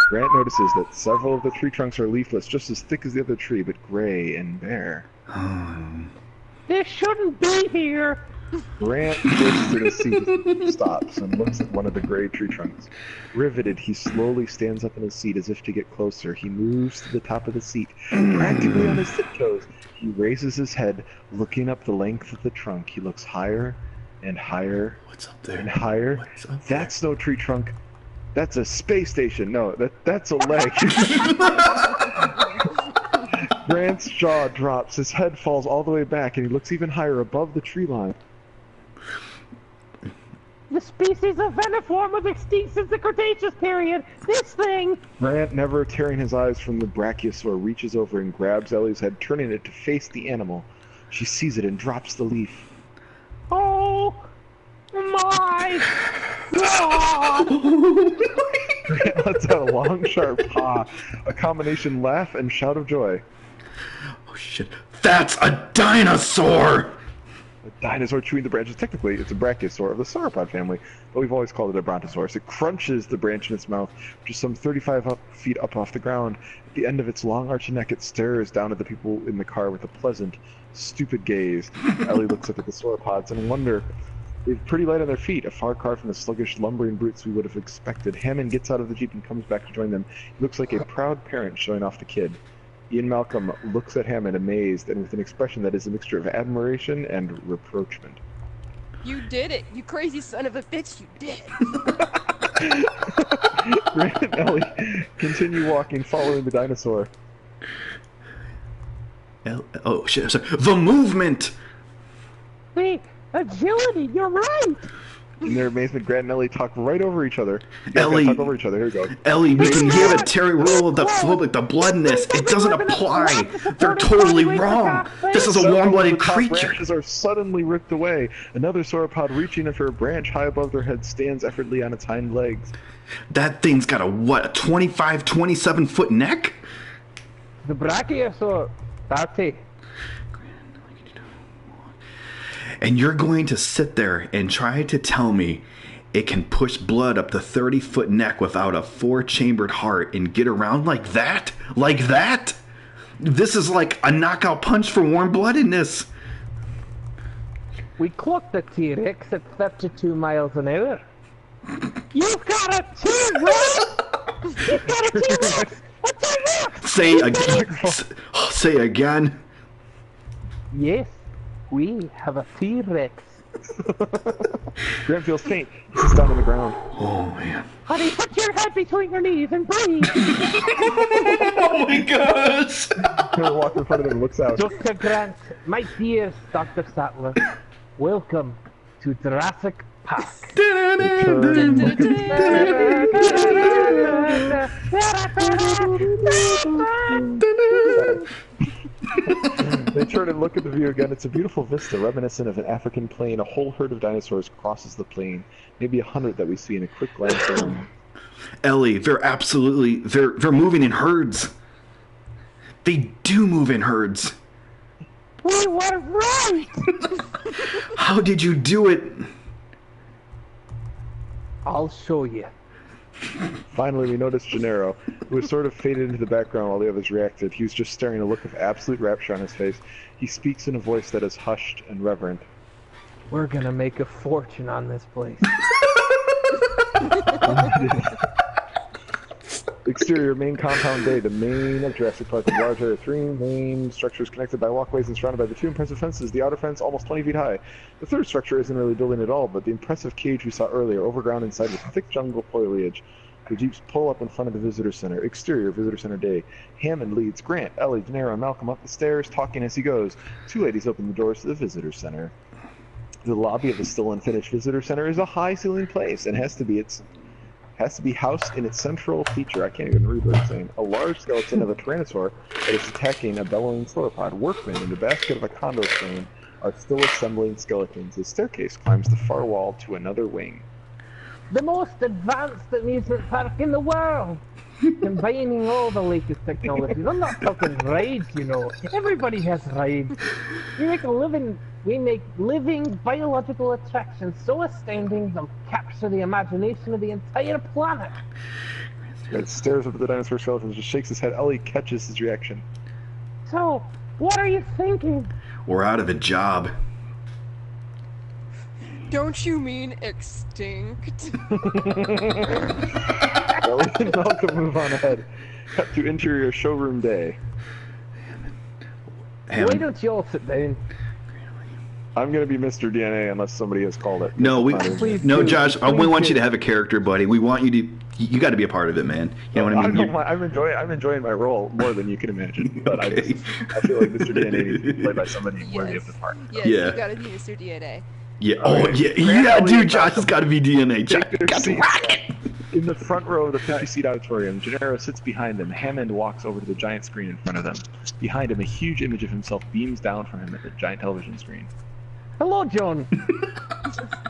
Grant notices that several of the tree trunks are leafless, just as thick as the other tree, but gray and bare. This shouldn't be here. Grant goes to the seat, stops, and looks at one of the gray tree trunks. Riveted, he slowly stands up in his seat as if to get closer. He moves to the top of the seat, practically on his tiptoes. He raises his head, looking up the length of the trunk. He looks higher and higher. What's up there? And higher. What's up there? That's no tree trunk. That's a space station. No, that's a leg. Grant's jaw drops. His head falls all the way back, and he looks even higher above the tree line. The species of veniform was extinct since the Cretaceous period. This thing... Grant, never tearing his eyes from the brachiosaur, reaches over and grabs Ellie's head, turning it to face the animal. She sees it and drops the leaf. Oh my God! Grant lets out a long, sharp paw, a combination laugh and shout of joy. Oh shit! That's a dinosaur! A dinosaur chewing the branches. Technically, it's a brachiosaur of the sauropod family, but we've always called it a brontosaurus. It crunches the branch in its mouth, which is some 35 feet up off the ground. At the end of its long arching neck, it stares down at the people in the car with a pleasant, stupid gaze. Ellie looks up at the sauropods and wonder. They're pretty light on their feet, a far cry from the sluggish, lumbering brutes we would have expected. Hammond gets out of the Jeep and comes back to join them. He looks like a proud parent showing off the kid. Ian Malcolm looks at Hammond amazed and with an expression that is a mixture of admiration and reproachment. You did it, you crazy son of a bitch, you did. Grant and Ellie continue walking, following the dinosaur. Oh shit! Sorry. The movement. Wait, agility, you're right! In their amazement, Grant and Ellie talk right over each other. Ellie, talk over each other. Here we go. Ellie, we can hear the Terry rule of the phobic, the bloodness. It doesn't apply. They're totally wrong. This is a warm-blooded creature. Branches are suddenly ripped away. Another sauropod reaching for a branch high above their head stands effortlessly on its hind legs. That thing's got a 25, 27-foot neck? The brachiosaur. 30. And you're going to sit there and try to tell me it can push blood up the 30-foot neck without a 4-chambered heart and get around like that? Like that? This is like a knockout punch for warm-bloodedness. We clocked the T-Rex at 32 miles an hour. You've got a T-Rex! You've got a T-Rex! A T-Rex! Say again. Yes. We have a T-Rex. Grant feels faint. He sits down on the ground. Oh, man. Honey, put your head between your knees and breathe. Oh, my gosh. Grant walks in front of him and looks out. Dr. Grant, my dear Dr. Sattler, welcome to Jurassic Park. They turn and look at the view again. It's a beautiful vista, reminiscent of an African plain. A whole herd of dinosaurs crosses the plain, maybe 100 that we see in a quick glance around. Ellie, they're moving in herds. They do move in herds. We were right! How did you do it? I'll show you. Finally, we noticed Gennaro, who was sort of faded into the background while the others reacted. He was just staring, a look of absolute rapture on his face. He speaks in a voice that is hushed and reverent. We're gonna make a fortune on this place. Exterior, main compound bay, the main of Jurassic Park, a large area, 3 main structures connected by walkways and surrounded by the 2 impressive fences. The outer fence, almost 20 feet high. The third structure isn't really a building at all, but the impressive cage we saw earlier, overground inside with thick jungle foliage. The jeeps pull up in front of the visitor center. Exterior, visitor center day. Hammond leads Grant, Ellie, De Niro, and Malcolm up the stairs, talking as he goes. 2 ladies open the doors to the visitor center. The lobby of the still unfinished visitor center is a high-ceilinged place and has to be housed in its central feature. I can't even read what it's saying. A large skeleton of a tyrannosaur that is attacking a bellowing sauropod. Workmen in the basket of a condo frame are still assembling skeletons. The staircase climbs the far wall to another wing. The most advanced amusement park in the world! Combining all the latest technologies. I'm not talking rides, you know. Everybody has rides. We make living biological attractions so astounding they'll capture the imagination of the entire planet. Grant stares up at the dinosaur skeleton and just shakes his head. Ellie catches his reaction. So, what are you thinking? We're out of a job. Don't you mean extinct? Ellie and Malcolm move on ahead. Cut to interior showroom day. Why don't you all sit down? I'm gonna be Mr. DNA unless somebody has called it. No, Josh. We want do. you to have a character, buddy. We want you to. You got to be a part of it, man. You know what I mean? I'm enjoying my role more than you can imagine. But Okay. I feel like Mr. DNA needs to be played by somebody worthy of the part. Yes, Yeah. you gotta be Mr. DNA. Yeah. All Oh, right. yeah, dude. Josh has got to be DNA. Josh Take their got to seats. rock it. In the front row of the 50-seat auditorium, Gennaro sits behind them. Hammond walks over to the giant screen in front of them. Behind him, a huge image of himself beams down from him at the giant television screen. Hello, John.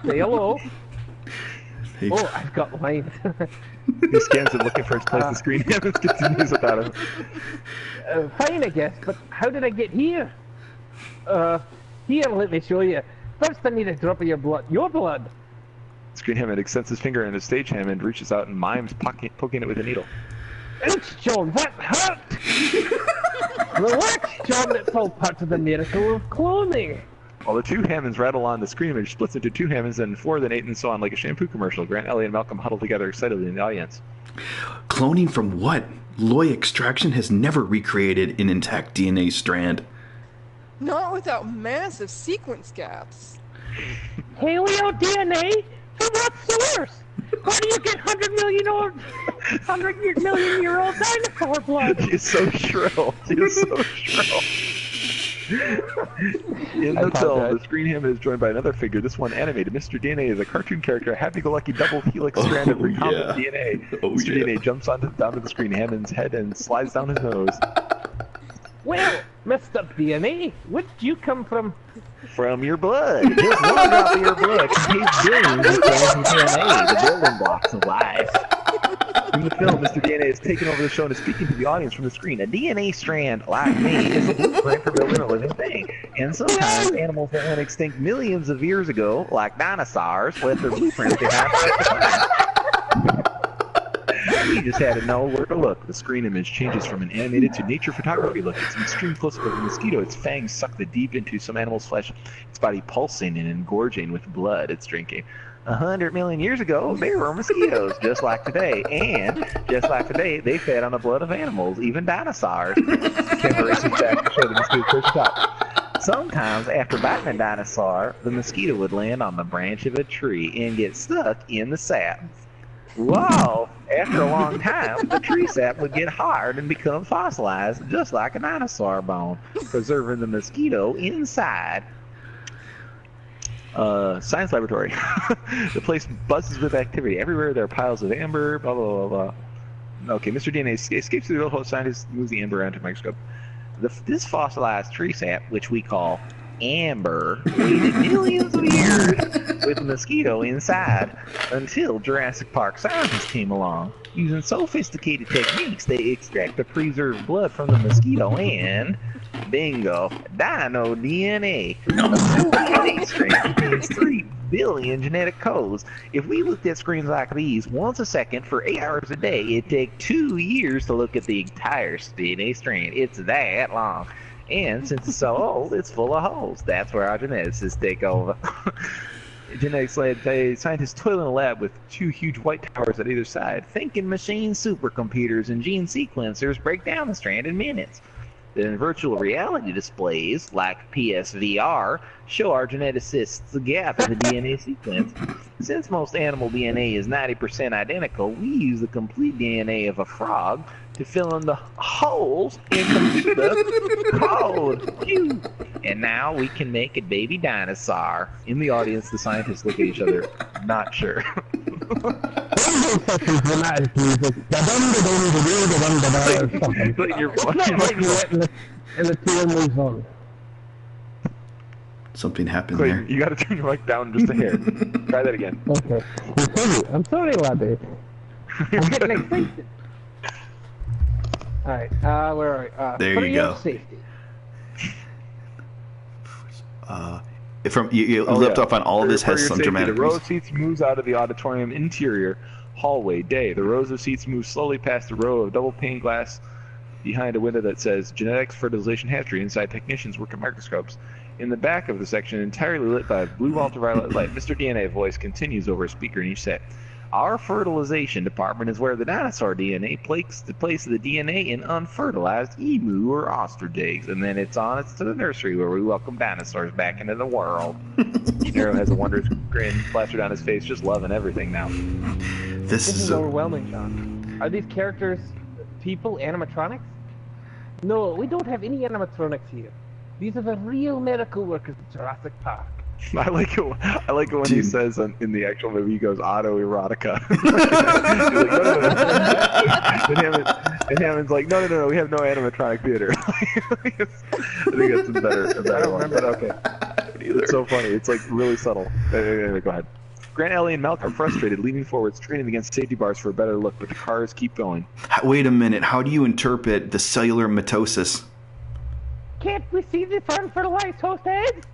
Say hello. Hey. Oh, I've got lines. He scans it looking for his place on the screen. Hammond continues without him. Fine, I guess, but how did I get here? Here, let me show you. First, I need a drop of your blood. Your blood! Screen Hammond extends his finger, and the stage Hammond reaches out and mimes poking it with a needle. Ouch, John, that hurt! Relax, John, that's all part of the miracle of cloning. While the 2 Hammonds rattle on, the screen image splits into 2 Hammonds, then 4, then 8, and so on, like a shampoo commercial. Grant, Ellie, and Malcolm huddle together excitedly in the audience. Cloning from what? Loy extraction has never recreated an intact DNA strand. Not without massive sequence gaps. Paleo DNA? From what source? How do you get 100 million year old dinosaur blood? She is so shrill. She is so shrill. In the film, the screen Hammond is joined by another figure, this one animated. Mr. DNA is a cartoon character, a happy-go-lucky double helix strand of recombinant DNA. Mr. DNA jumps down to the screen Hammond's head and slides down his nose. Well, Mr. DNA, where'd you come from? From your blood. Just one drop of your blood contains billions of strands of DNA, the building blocks of life. In the film, Mr. DNA is taking over the show and is speaking to the audience from the screen. A DNA strand, like me, is a blueprint for building a living thing. And sometimes animals that went extinct millions of years ago, like dinosaurs, left their blueprints behind for us to find. You just had to know where to look. The screen image changes from an animated to nature photography look. It's an extreme close-up of a mosquito. Its fangs suck the deep into some animal's flesh, its body pulsing and engorging with blood it's drinking. 100 million years ago, they were mosquitoes, just like today. And, just like today, they fed on the blood of animals, even dinosaurs. The camera races back to show the mosquito perched top. Sometimes, after biting a dinosaur, the mosquito would land on the branch of a tree and get stuck in the sap. Wow! After a long time, the tree sap would get hard and become fossilized, just like a dinosaur bone, preserving the mosquito inside. Science laboratory. The place buzzes with activity. Everywhere there are piles of amber, blah, blah, blah, blah. Okay, Mr. DNA escapes through the hole. Scientist moves the amber onto a microscope. This fossilized tree sap, which we call amber, waited millions of years with a mosquito inside until Jurassic Park scientists came along. Using sophisticated techniques, they extract the preserved blood from the mosquito and, bingo, dino DNA. A single DNA strand contains 3 billion genetic codes. If we looked at screens like these once a second for 8 hours a day, it'd take 2 years to look at the entire DNA strand. It's that long. And since it's so old, it's full of holes. That's where our geneticists take over. Genetics led scientists toil in a lab with 2 huge white towers at either side. Thinking machine supercomputers and gene sequencers break down the strand in minutes. Then virtual reality displays, like PSVR, show our geneticists the gap in the DNA sequence. Since most animal DNA is 90% identical, we use the complete DNA of a frog to fill in the holes in the code. Phew. And now we can make a baby dinosaur. In the audience, the scientists look at each other, not sure. And the tour moves on. Something happened Wait, there. you gotta turn your mic down just a hair. Try that again. Okay. I'm sorry, Laddie. I'm getting excited. Alright, where are we? There for you your go. Safety. From you left off on all of this For has your some safety, dramatic the row reason. of seats moves out of the auditorium interior hallway. Day. The rows of seats move slowly past a row of double pane glass behind a window that says Genetics Fertilization Hatchery. Inside, technicians work at microscopes. In the back of the section, entirely lit by blue ultraviolet light, Mr. DNA voice continues over a speaker in each set. Our fertilization department is where the dinosaur DNA places the DNA in unfertilized emu or ostrich eggs, and then it's on to the nursery where we welcome dinosaurs back into the world. Nero has a wondrous grin plastered on his face, just loving everything now. This This is is overwhelming, John. Are these characters people, animatronics? No, we don't have any animatronics here. These are the real medical workers at Jurassic Park. I like it when he says in the actual movie, he goes autoerotica. And Hammond's like, no, we have no animatronic theater. I think that's a better one, but okay. It's so funny. It's like really subtle. Anyway, go ahead. Grant, Ellie, and Malcolm are frustrated, leaning forward, straining against safety bars for a better look, but the cars keep going. Wait a minute. How do you interpret the cellular mitosis? Can't we see the unfertilized host eggs?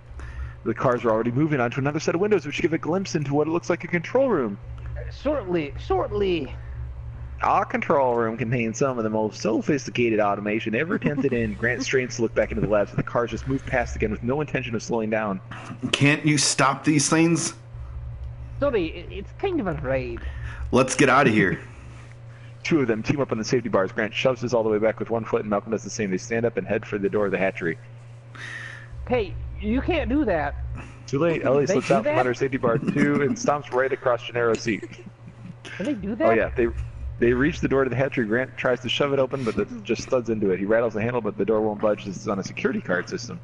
The cars are already moving onto another set of windows, which give a glimpse into what it looks like a control room. Shortly. Our control room contains some of the most sophisticated automation ever attempted in. Grant strains to look back into the labs, but the cars just move past again with no intention of slowing down. Can't you stop these things? Sorry, it's kind of a raid. Let's get out of here. 2 of them team up on the safety bars. Grant shoves his all the way back with 1 foot, and Malcolm does the same. They stand up and head for the door of the hatchery. Hey, you can't do that. Too late. Ellie They slips do out from that? under safety bar 2 and stomps right across Gennaro's seat. Can they do that? Oh yeah, they reach the door to the hatchery. Grant tries to shove it open, but it just studs into it. He rattles the handle, but the door won't budge. This is on a security card system.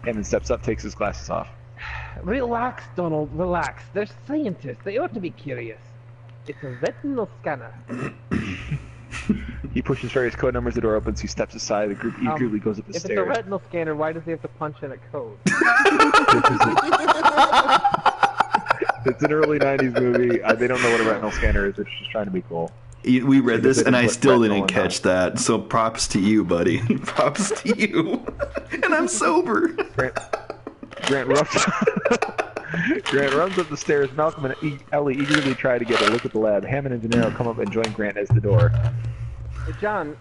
Hammond steps up, takes his glasses off. Relax, Donald, relax. They're scientists. They ought to be curious. It's a retinal scanner. He pushes various code numbers. The door opens. He steps aside. The group eagerly goes up the If it's a stairs. retinal scanner, why does he have to punch in a code? It's an early '90s movie. They don't know what a retinal scanner is. They're just trying to be cool. We read this, and I still Retinal didn't and catch that. So props to you, buddy. Props to you. And I'm sober. Grant runs up the stairs. Malcolm and Ellie eagerly try to get a look at the lab. Hammond and Gennaro come up and join Grant as the door. Hey, John,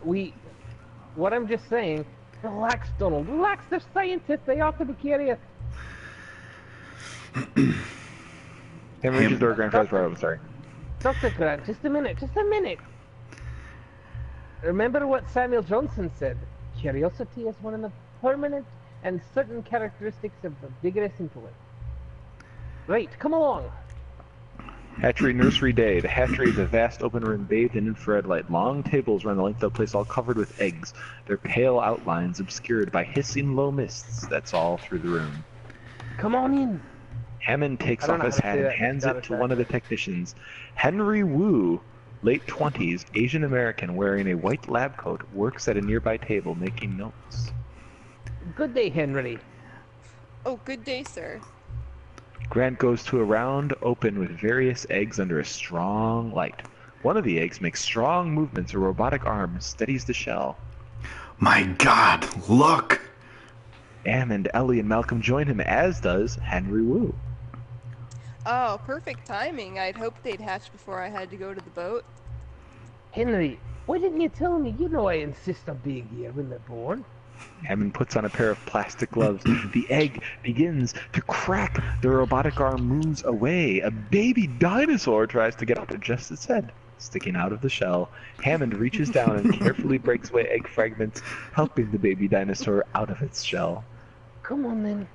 what I'm just saying, relax, Donald, relax. They're scientists. They ought to be curious. Hammond reaches the door. Grant tries right open. Sorry. Dr. Grant, just a minute. Remember what Samuel Johnson said. Curiosity is one of the permanent and certain characteristics of the vigorous intellect. Right, come along. Hatchery nursery day. The hatchery is a vast open room bathed in infrared light. Long tables run the length of the place, all covered with eggs. Their pale outlines obscured by hissing low mists that fall through the room. Come on in. Hammond takes I don't off know his how to hat say and that. hands Got it it to back. one of the technicians. Henry Wu, late 20s, Asian American, wearing a white lab coat, works at a nearby table making notes. Good day, Henry. Oh, good day, sir. Grant goes to a round open with various eggs under a strong light. One of the eggs makes strong movements. A robotic arm steadies the shell. My God, look! Hammond, Ellie, and Malcolm join him, as does Henry Wu. Oh, perfect timing. I'd hoped they'd hatch before I had to go to the boat. Henry, why didn't you tell me? You know I insist on being here when they're born. Hammond puts on a pair of plastic gloves. The egg begins to crack. The robotic arm moves away. A baby dinosaur tries to get up and adjust its head, sticking out of the shell. Hammond reaches down and carefully breaks away egg fragments, helping the baby dinosaur out of its shell. Come on then.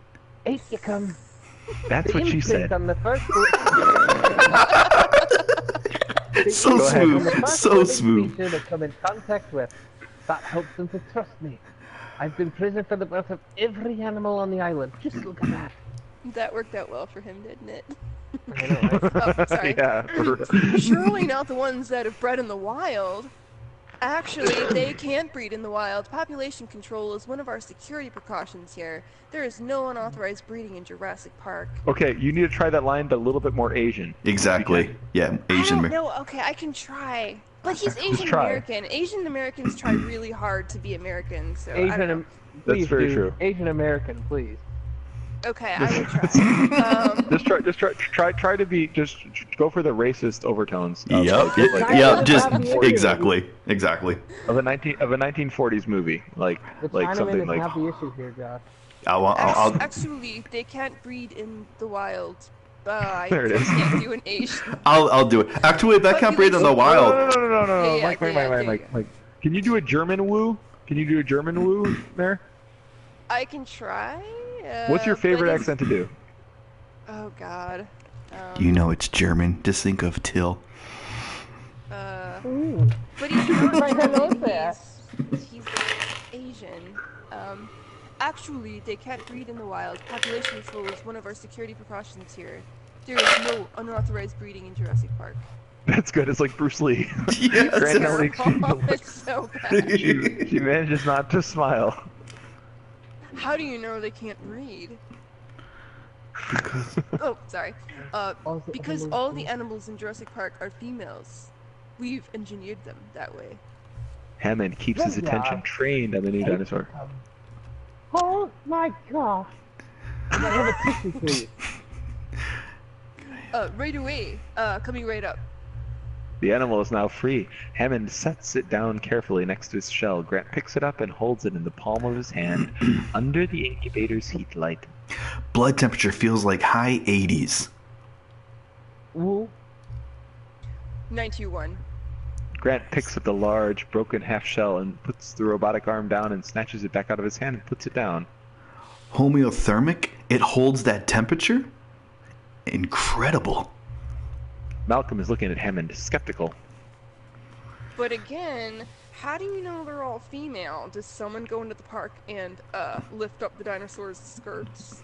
Eight you come. That's The what she imprint said. on the first So Go ahead. on the smooth, first so living smooth. creature they come in contact with. That helps them to trust me. I've been present for the birth of every animal on the island. Just look at that. That worked out well for him, didn't it? I know, right? Oh, sorry. Yeah. Surely not the ones that have bred in the wild. Actually, they can't breed in the wild. Population control is one of our security precautions here. There is no unauthorized breeding in Jurassic Park. Okay, you need to try that line, but a little bit more Asian. Exactly. Yeah, I Asian. don't know. Okay, I can try. But he's Asian try. American. Asian Americans try really hard to be American, so I don't know. Please very do. true. Asian American, please. Okay, I will try. Try to be just go for the racist overtones. Of, Yep, like, yep, just Chinamen exactly. of a 1940s movie, like The something Chinamen like. have the issue here, Josh. I'll Actually, they can't breed in the wild. I There it just is. can't do an Asian. I'll do it. Actually, that But can't you breed in the can- wild. No. Yeah, Mike, yeah. Can you do a German woo? Can you do a German woo there? I can try. What's your but favorite it's- accent to do? Oh God. You know it's German. Just think of Till. Ooh. But he's not Right, hello German, there. he's Asian. Actually, they can't breed in the wild. Population control is one of our security precautions here. There is no unauthorized breeding in Jurassic Park. That's good. It's like Bruce Lee. Yes. Grant Ellie, It's so bad. she manages not to smile. How do you know they can't breed? Oh, sorry. Because all the animals in Jurassic Park are females. We've engineered them that way. Hammond keeps his attention trained on the new dinosaur. Oh my God. Can I have a tissue, please? Right away. Coming right up. The animal is now free. Hammond sets it down carefully next to his shell. Grant picks it up and holds it in the palm of his hand under the incubator's heat light. Blood temperature feels like high 80s. Ooh. 91. Grant picks up the large, broken half shell and puts the robotic arm down and snatches it back out of his hand and puts it down. Homeothermic? It holds that temperature? Incredible. Malcolm is looking at Hammond, skeptical. But again, how do you know they're all female? Does someone go into the park and lift up the dinosaurs' skirts?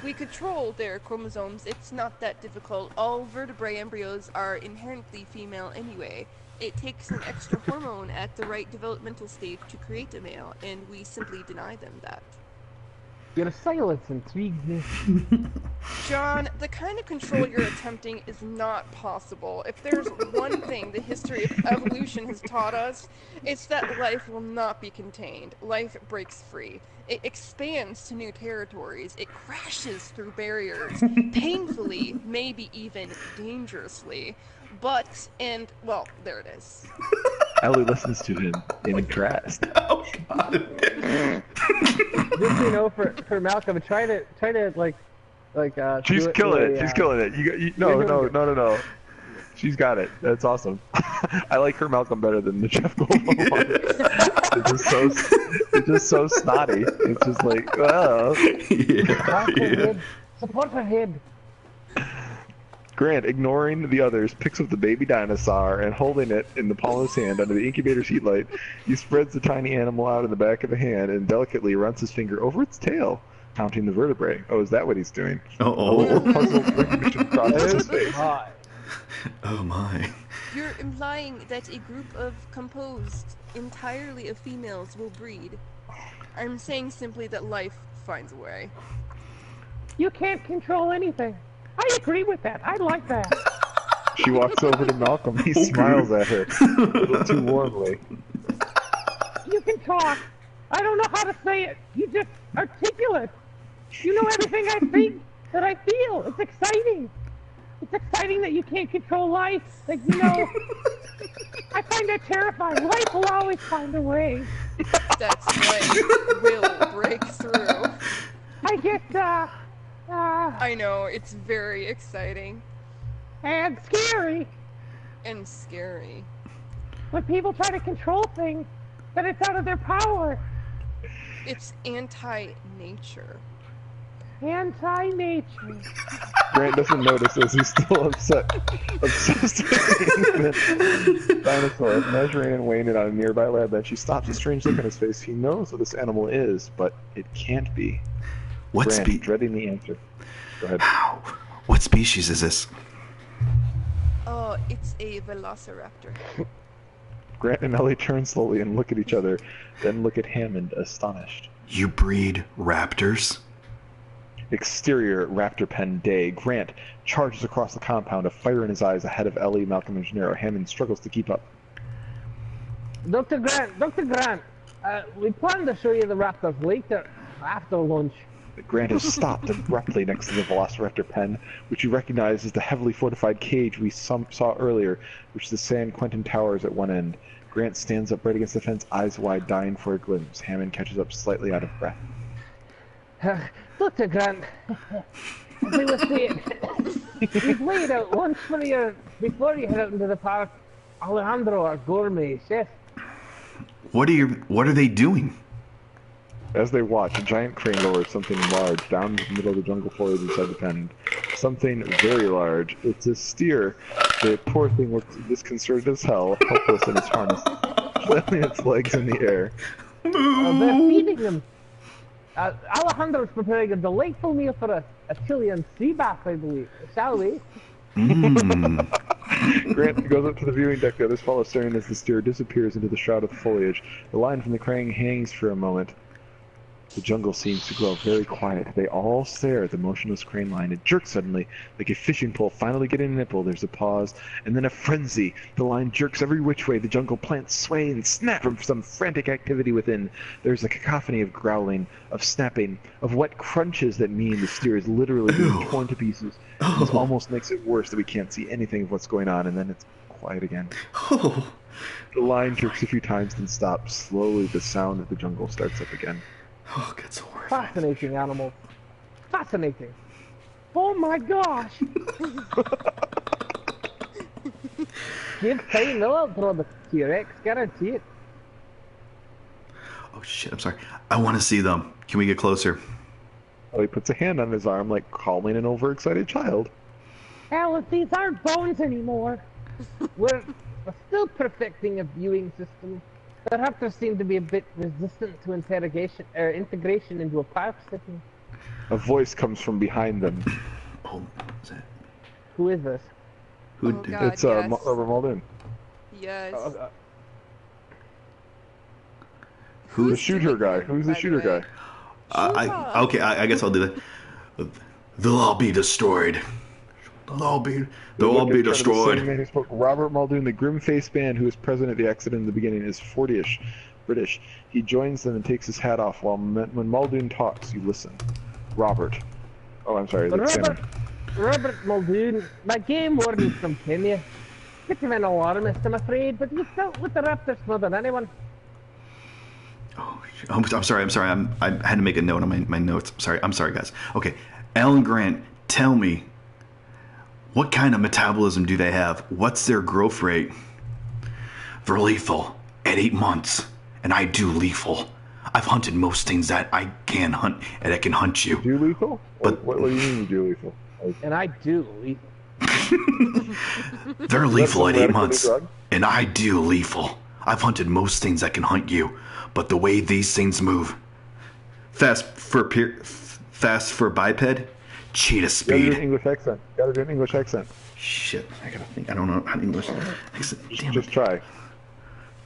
We control their chromosomes. It's not that difficult. All vertebrate embryos are inherently female anyway. It takes an extra hormone at the right developmental stage to create a male, and we simply deny them that. Your silence intrigues me. John, the kind of control you're attempting is not possible. If there's one thing the history of evolution has taught us, it's that life will not be contained. Life breaks free. It expands to new territories. It crashes through barriers, painfully, maybe even dangerously. But, well, there it is. Ellie listens to him in interest. Oh, God. Just so you know, for Malcolm, try to She's do killing do it. a, She's killing it. No. She's got it. That's awesome. I like her Malcolm better than the Jeff Goldblum one. It's just so snotty. It's just like, oh. Yeah. Support her head. Grant, ignoring the others, picks up the baby dinosaur and holding it in the palm of his hand under the incubator's heat light, he spreads the tiny animal out in the back of the hand and delicately runs his finger over its tail, counting the vertebrae. Oh, is that what he's doing? Uh-oh. A little puzzled recognition crosses his face. Hi. Oh, my. You're implying that a group of composed entirely of females will breed. I'm saying simply that life finds a way. You can't control anything. I agree with that. I like that. She walks over to Malcolm. He smiles at her a little too warmly. You can talk. I don't know how to say it. You just articulate. You know everything I think, that I feel. It's exciting. It's exciting that you can't control life. Like, you know, I find that terrifying. Life will always find a way. That's right. Will break through. I guess, I know, it's very exciting. and scary. And scary. When people try to control things, that it's out of their power. It's anti-nature. Anti-nature. Grant doesn't notice as he's still obsessed with the dinosaur. Measuring and weighing it on a nearby lab bench, he stops, a strange look on his face. He knows what this animal is, but it can't be. What Grant, species? dreading the answer. Go ahead. What species is this? Oh, it's a velociraptor. Grant and Ellie turn slowly and look at each other, then look at Hammond, astonished. You breed raptors? Exterior raptor pen day. Grant charges across the compound, a fire in his eyes ahead of Ellie, Malcolm, and Gennaro. Hammond struggles to keep up. Dr. Grant, we plan to show you the raptors later, after lunch. Grant has stopped abruptly next to the Velociraptor pen, which you recognize as the heavily fortified cage we saw earlier, which is the San Quentin Towers at one end. Grant stands up right against the fence, eyes wide, dying for a glimpse. Hammond catches up slightly out of breath. Dr. Grant, as we were saying, we've laid out lunch for you before you head out into the park. Alejandro, our gourmet chef. What are they doing? As they watch, a giant crane lowers something large down into the middle of the jungle foliage inside the pen. Something very large. It's a steer. The poor thing looks disconcerted as hell, helpless in its harness, flailing its legs in the air. They're feeding them. Alejandro's preparing a delightful meal for us. A Chilean sea bath, I believe. Shall we? Grant goes up to the viewing deck. The others follow, staring as the steer disappears into the shroud of foliage. The line from the crane hangs for a moment. The jungle seems to grow very quiet. They all stare at the motionless crane line. It jerks suddenly, like a fishing pole finally getting a nipple. There's a pause, and then a frenzy. The line jerks every which way. The jungle plants sway and snap from some frantic activity within. There's a cacophony of growling, of snapping, of wet crunches that mean the steer is literally being torn to pieces. This almost makes it worse that we can't see anything of what's going on, and then it's quiet again. Oh. The line jerks a few times, then stops. Slowly, the sound of the jungle starts up again. Oh, that's so horrifying. Fascinating animal. Fascinating. Oh my gosh. Give time, they'll outdraw the T-Rex, guarantee it. Oh shit, I'm sorry. I want to see them. Can we get closer? Well, he puts a hand on his arm like calming an overexcited child. Alice, these aren't bones anymore. We're still perfecting a viewing system. The raptors seem to be a bit resistant to integration into a park setting. A voice comes from behind them. Oh, what's that? Who is this? Who Oh, did God. It's yes. Robert Muldoon. Yes. The shooter guy. Who's the shooter guy? Okay, I guess I'll do that. They'll all be destroyed. They'll all be destroyed. The same man who spoke. Robert Muldoon, the grim-faced man who was present at the accident in the beginning, is 40ish, British. He joins them and takes his hat off. When Muldoon talks, you listen. Robert. Oh, I'm sorry. Robert Muldoon, my game warden from Kenya. Bit of an alarmist, I'm afraid, but he's dealt with the raptors more than anyone. Oh, I'm sorry. I had to make a note on my notes. I'm sorry, guys. Okay, Alan Grant, tell me, what kind of metabolism do they have? What's their growth rate? They're lethal at 8 months, and I do lethal. I've hunted most things that I can hunt, and I can hunt you. Do lethal? But what do you mean you do lethal? And I do lethal. They're lethal at 8 months, drug? and I do lethal. I've hunted most things that can hunt you, but the way these things move, fast for biped, cheetah Gotta do speed. an English accent. Shit, I gotta think. I don't know English. Damn Just it. try.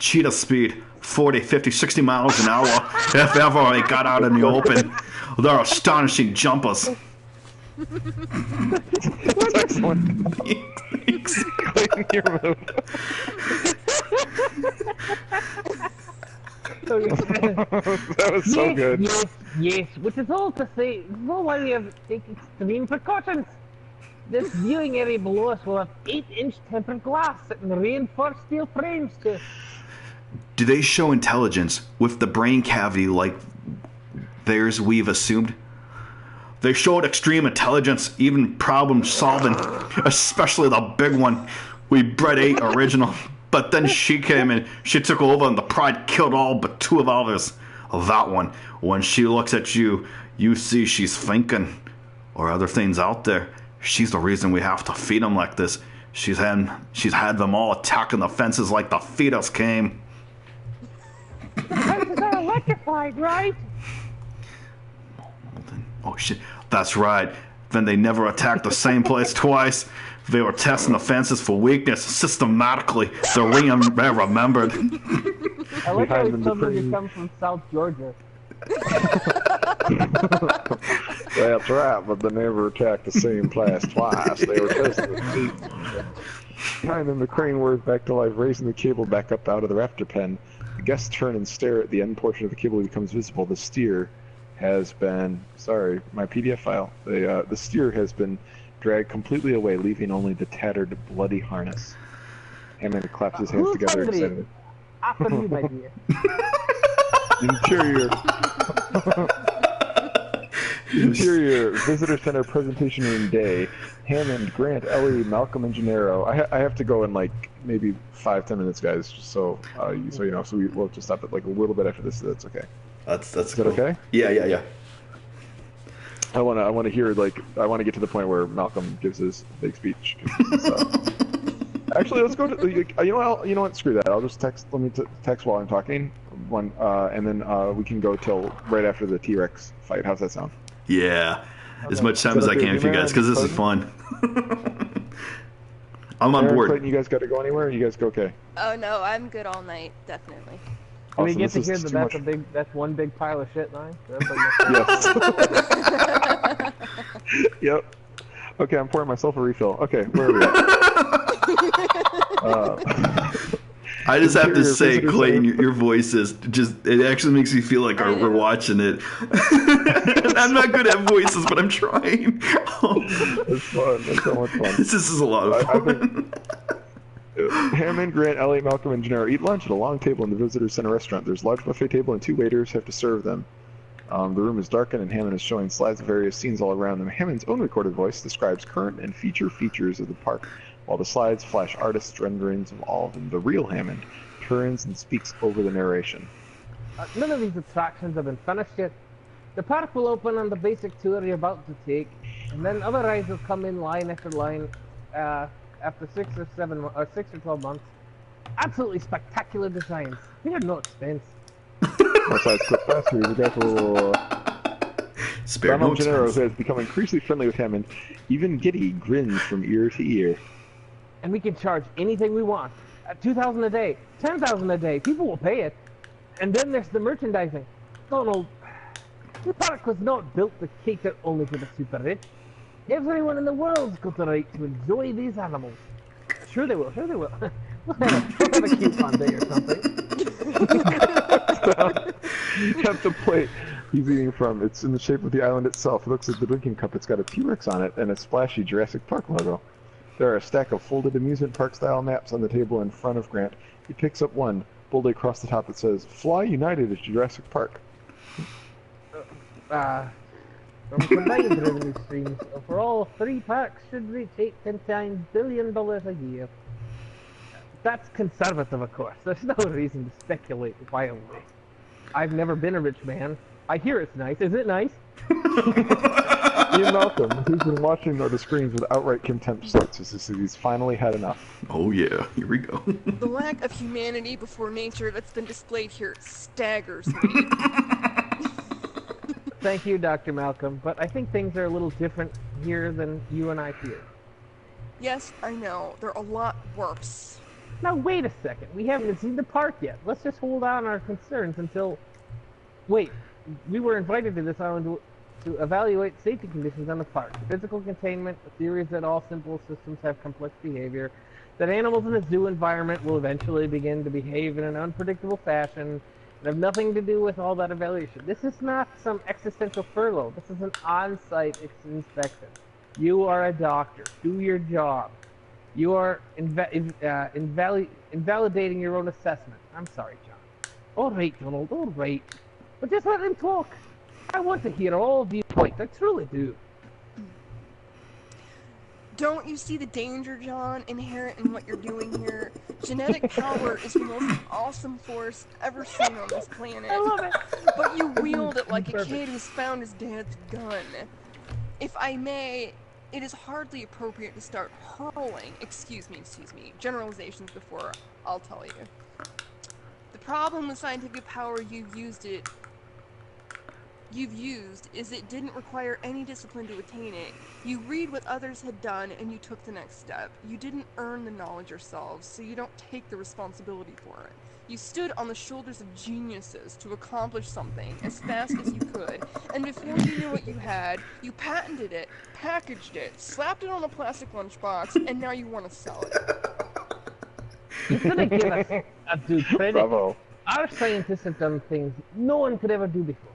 Cheetah speed, 40, 50, 60 miles an hour. If ever they got out in the open, they're astonishing jumpers. That's excellent. Thanks. Clayton, your move. That was so yes, good. Yes, which is all to say, no why we have to take extreme precautions. This viewing area below us will have 8-inch tempered glass and reinforced steel frames to... Do they show intelligence with the brain cavity like theirs we've assumed? They showed extreme intelligence, even problem solving, especially the big one. We bred 8 original, but then she came and she took over and the pride killed all but 2 of ours. That one, when she looks at you, you see she's thinking, or other things out there. She's the reason we have to feed them like this. She's had them all attacking the fences like the fetus came. The fences are electrified, right? Oh shit, that's right. Then they never attacked the same place twice. They were testing the fences for weakness systematically. So they remembered. I like how Behind he them, suddenly the come from South Georgia. That's right, but they never attacked the same place twice. They were testing the feet. Behind them, the crane whirs back to life, raising the cable back up out of the raptor pen. The guests turn and stare at the end portion of the cable becomes visible. The steer has been... Sorry, my PDF file. The steer has been dragged completely away, leaving only the tattered, bloody harness. Hammond claps his hands Who's together hungry? excited. After you, my dear. Interior visitor center presentation room day. Hammond, Grant, Ellie, Malcolm, and Gennaro. I have to go in like maybe 5-10 minutes, guys. Just so you know. So we'll just stop it like a little bit after this. So that's okay. That's Is cool. that okay? Yeah. I want to hear like I want to get to the point where Malcolm gives his big speech. Actually, let's go to you know what? Screw that. I'll just text. Let me text while I'm talking. And then we can go till right after the T-Rex fight. How's that sound? Yeah. As much time as I can for you guys, because this is fun. I'm on Aaron, board. Clayton, you guys got to go anywhere? You guys go okay? Oh no, I'm good all night, definitely. Do we Awesome, get to this hear is that too that's one big pile of shit now? Yes. Yep. Okay, I'm pouring myself a refill. Okay, where are we at? I just have to Interior say, visitor Clayton, center. your voice is just, it actually makes me feel like we're watching it. I'm not good at voices, but I'm trying. It's fun. It's so much fun. This is a lot of fun. Hammond, Grant, Ellie, Malcolm, and Gennaro eat lunch at a long table in the visitor center restaurant. There's a large buffet table and 2 waiters have to serve them. The room is darkened and Hammond is showing slides of various scenes all around them. Hammond's own recorded voice describes current and future features of the park, while the slides flash artists' renderings of all of them. The real Hammond turns and speaks over the narration. None of these attractions have been finished yet. The park will open on the basic tour you're about to take, and then other rides will come in line after line after 6 or 12 months. Absolutely spectacular designs. They are no expense. Besides quick faster, we got a little... Spare no Gennaro expense. has become increasingly friendly with Hammond. Even Giddy grins from ear to ear. And we can charge anything we want. $2,000 a day, $10,000 a day. People will pay it. And then there's the merchandising. Donald, the park was not built to cater only to the super rich. Everyone in the world's got the right to enjoy these animals. Sure they will, sure they will. We'll have a coupon day or something. At the plate he's eating from, it's in the shape of the island itself. It looks like the drinking cup. It's got a T-Rex on it and a splashy Jurassic Park logo. There are a stack of folded amusement park style maps on the table in front of Grant. He picks up one, boldly across the top it says, "Fly United at Jurassic Park." From combined revenue streams for all 3 parks should reach $8.9 billion a year. That's conservative, of course. There's no reason to speculate wildly. I've never been a rich man. I hear it's nice. Is it nice? Ian Malcolm, who's been watching the screens with outright contempt, starts to say he's finally had enough. Oh yeah, here we go. The lack of humanity before nature that's been displayed here staggers me. Thank you, Dr. Malcolm, but I think things are a little different here than you and I fear. Yes, I know. They're a lot worse. Now wait a second. We haven't seen the park yet. Let's just hold on our concerns until. Wait, we were invited to this island to evaluate safety conditions on the park. Physical containment, the theory is that all simple systems have complex behavior, that animals in a zoo environment will eventually begin to behave in an unpredictable fashion, and have nothing to do with all that evaluation. This is not some existential furlough. This is an on-site inspection. You are a doctor. Do your job. You are invalidating your own assessment. I'm sorry, John. All right, Donald, all right. But just let him talk. I want to hear all viewpoints. I truly do. Don't you see the danger, John, inherent in what you're doing here? Genetic power is the most awesome force ever seen on this planet. I love it. But you wield it like a Perfect. kid who's found his dad's gun. If I may, it is hardly appropriate to start hurling, excuse me, generalizations before I'll tell you. The problem with scientific power you've used is it didn't require any discipline to attain it. You read what others had done and you took the next step. You didn't earn the knowledge yourselves, so you don't take the responsibility for it. You stood on the shoulders of geniuses to accomplish something as fast as you could, and before you knew what you had, you patented it, packaged it, slapped it on a plastic lunchbox, and now you want to sell it. You couldn't give us a due credit. Bravo. Our scientists have done things no one could ever do before.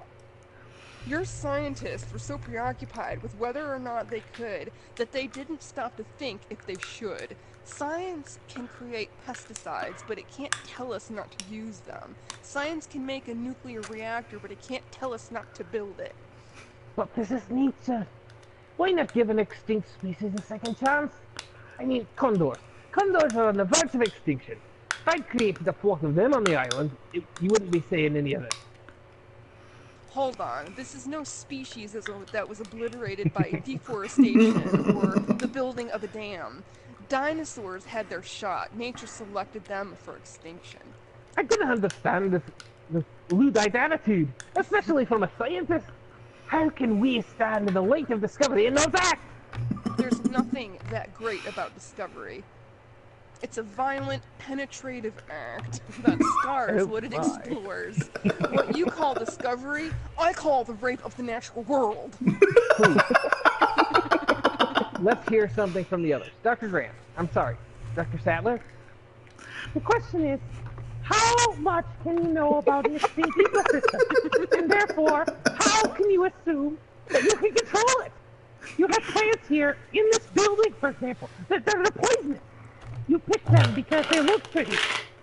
Your scientists were so preoccupied with whether or not they could that they didn't stop to think if they should. Science can create pesticides, but it can't tell us not to use them. Science can make a nuclear reactor, but it can't tell us not to build it. But this is nature. Why not give an extinct species a second chance? I mean, condors. Condors are on the verge of extinction. If I'd created a flock of them on the island, you wouldn't be saying any of it. Hold on, this is no species that was obliterated by deforestation or the building of a dam. Dinosaurs had their shot. Nature selected them for extinction. I didn't understand this Luddite attitude, especially from a scientist. How can we stand in the light of discovery and not act? There's nothing that great about discovery. It's a violent, penetrative act that scars what it explores. What you call discovery, I call the rape of the natural world. Let's hear something from the others. Dr. Grant, I'm sorry. Dr. Sattler? The question is, how much can you know about an extinct ecosystem? And therefore, how can you assume that you can control it? You have plants here in this building, for example, that are poisonous. You pick them because they look pretty.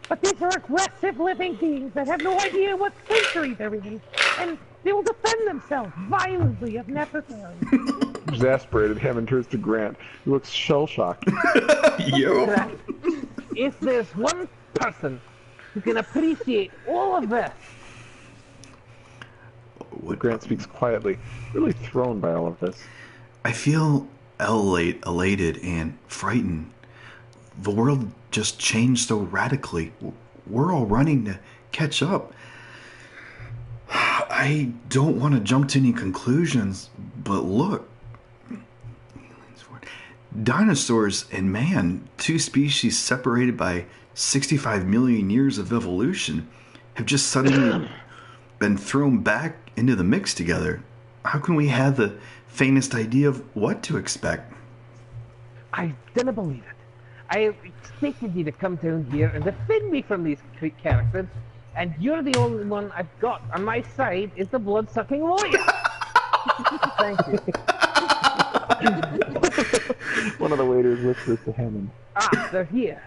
But these are aggressive living beings that have no idea what century they're in. And they will defend themselves violently if necessary. Exasperated, Hammond turns to Grant, who looks shell-shocked. Yo. If there's one person who can appreciate all of this, Grant speaks quietly, really thrown by all of this. I feel elated and frightened. The world just changed so radically. We're all running to catch up. I don't want to jump to any conclusions, but look. Dinosaurs and man, two species separated by 65 million years of evolution, have just suddenly been thrown back into the mix together. How can we have the faintest idea of what to expect? I didn't believe it. I expected you to come down here and defend me from these characters, and you're the only one I've got on my side is the blood-sucking lawyer. Thank you. One of the waiters whispers to Hammond. Ah, they're here.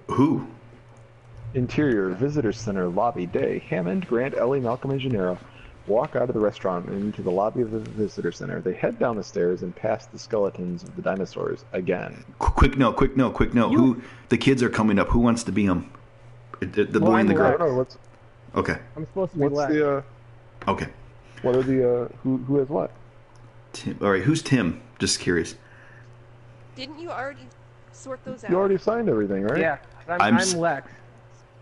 Who? Interior, Visitor Center, lobby, day. Hammond, Grant, Ellie, Malcolm, and Gennaro walk out of the restaurant and into the lobby of the Visitor Center. They head down the stairs and past the skeletons of the dinosaurs again. Quick note. Who? The kids are coming up. Who wants to be them? The boy in the I girl. don't know, what's Okay. I'm supposed to be left. the, Okay. what are the, who has what? Tim. All right. Who's Tim? Just curious. Didn't you already sort those out? You already signed everything, right? Yeah, I'm I'm Lex.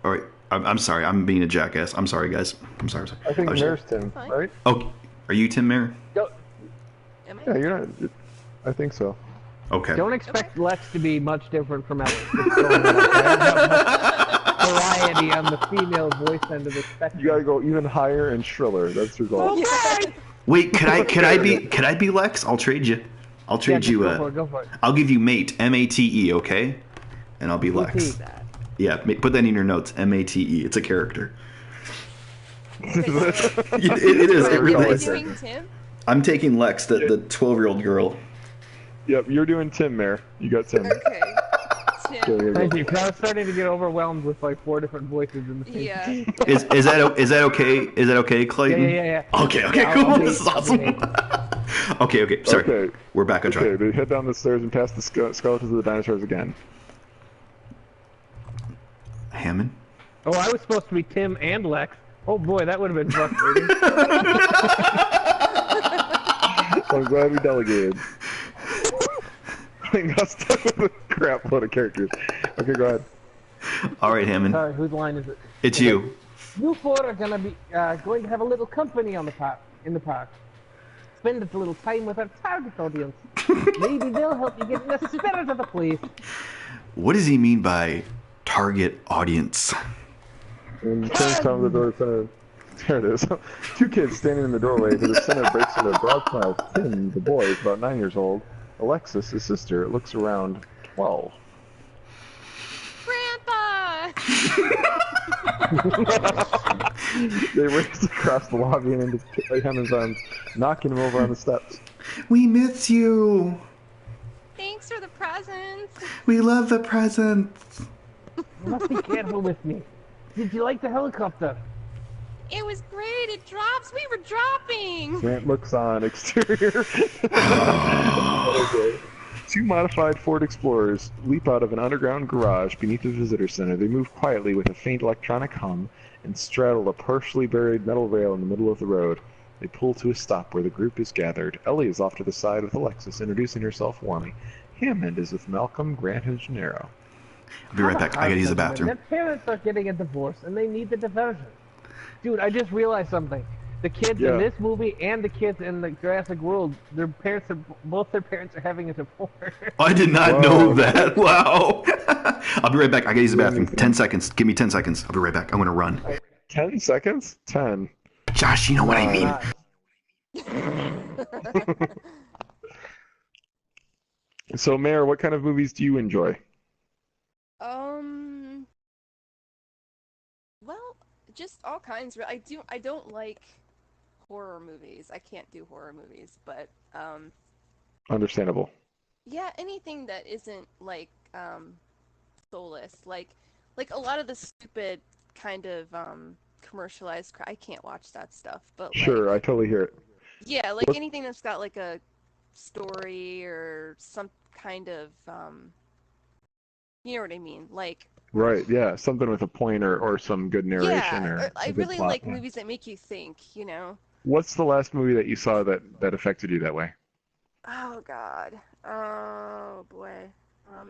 All right. I'm sorry. I'm being a jackass. I'm sorry, guys. I'm sorry. I think was- Mayor's Tim, Fine. right? Oh, are you Tim Mayer? Go. Am I? Yeah, you're not. I think so. Okay. Don't expect Lex to be much different from Alex. Just throwing that out there. I don't have much variety on the female voice end of the spectrum. You gotta go even higher and shriller. That's your goal. Okay. Wait, could I be Lex? I'll trade you. I'll trade you. Go for it. I'll give you Mate, M-A-T-E, okay? And I'll be Lex. MATE. Yeah, put that in your notes. M-A-T-E. It's a character. It is. It really is. Doing Tim? I'm taking Lex, the 12-year-old girl. Yep, you're doing Tim, Mayor. You got Tim. Okay. Tim. Thank you. 'Cause I was starting to get overwhelmed with like 4 different voices in the same. Yeah. Is that okay? Is that okay, Clayton? Yeah. Okay, Yeah, cool. I'll This is awesome. Okay, sorry. Okay. We're back on track. Okay, they head down the stairs and past the skeletons of the dinosaurs again. Hammond? Oh, I was supposed to be Tim and Lex. Oh boy, that would have been frustrating. I'm glad we delegated. I got stuck with a crap load of characters. Okay, go ahead. All right, Hammond. Sorry, whose line is it? It's you. You four are gonna be going to have a little company on the park, in the park. Spend a little time with our target audience. Maybe they'll help you get in the spirit of the place. What does he mean by target audience? And Tim comes to the door center. There it is. 2 kids standing in the doorway. To the center breaks into a broad smile. Tim, the boy, is about 9 years old. Alexis, his sister, looks around 12. Grandpa! They race across the lobby and into Hammond's arms, knocking him over on the steps. We miss you. Thanks for the presents. We love the presents. You must be careful with me. Did you like the helicopter? It was great. It drops. We were dropping. Grant looks on. Exterior. Okay. 2 modified Ford Explorers leap out of an underground garage beneath the visitor center. They move quietly with a faint electronic hum and straddle a partially buried metal rail in the middle of the road. They pull to a stop where the group is gathered. Ellie is off to the side with Alexis, introducing herself warmly. Hammond is with Malcolm, Grant, and Gennaro. I'll be right back. I gotta use the bathroom. Their parents are getting a divorce and they need the diversion. Dude, I just realized something. The kids in this movie and the kids in the Jurassic World, both their parents are having a divorce. I did not know that. Wow. I'll be right back. I gotta use the bathroom. 10 seconds. Give me 10 seconds. I'll be right back. I'm gonna run. 10 seconds? 10. Josh, you know what I mean. So, Mayor, what kind of movies do you enjoy? Well, just all kinds. I don't like horror movies. I can't do horror movies, but Understandable. yeah, anything that isn't like soulless, like a lot of the stupid kind of commercialized I can't watch that stuff, but Sure, I totally hear it. yeah, like anything that's got like a story or some kind of you know what I mean, like Right, yeah, something with a point or some good narration or I a good really plot, like yeah. movies that make you think, you know. What's the last movie that you saw that affected you that way? Oh God, oh boy,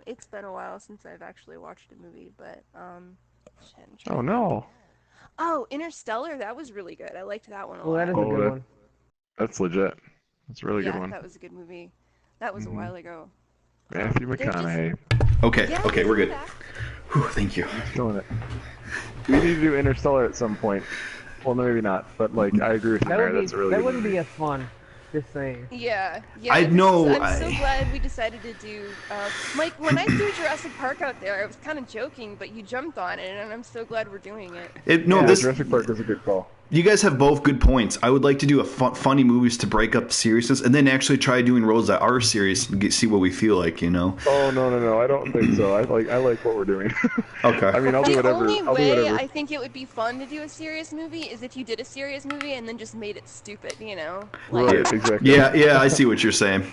it's been a while since I've actually watched a movie, but shit, I'm trying Oh to no. think. Oh, Interstellar, that was really good. I liked that one a Well, lot. that is a good one. That's legit. That's a really Yeah, good one. that was a good movie. That was a while ago. Matthew they're just- McConaughey. Okay, Yeah, okay, we're he's good. back. Whew, thank you. Killing it. We need to do Interstellar at some point. Well, no, maybe not. But like, I agree with you, Mayor. That's a really that good wouldn't movie. be as fun. Just saying. Yeah, I know, I'm so glad we decided to do. Like when I threw Jurassic Park out there, I was kind of joking, but you jumped on it, and I'm so glad we're doing it. Yeah, This Jurassic Park is a good call. You guys have both good points. I would like to do a funny movies to break up the seriousness, and then actually try doing roles that are serious and see what we feel like. You know. Oh no! I don't think so. I like what we're doing. Okay. I mean, I'll do The whatever. only I'll do way whatever. I think it would be fun to do a serious movie is if you did a serious movie and then just made it stupid, you know? Like, Right, exactly. Yeah, I see what you're saying.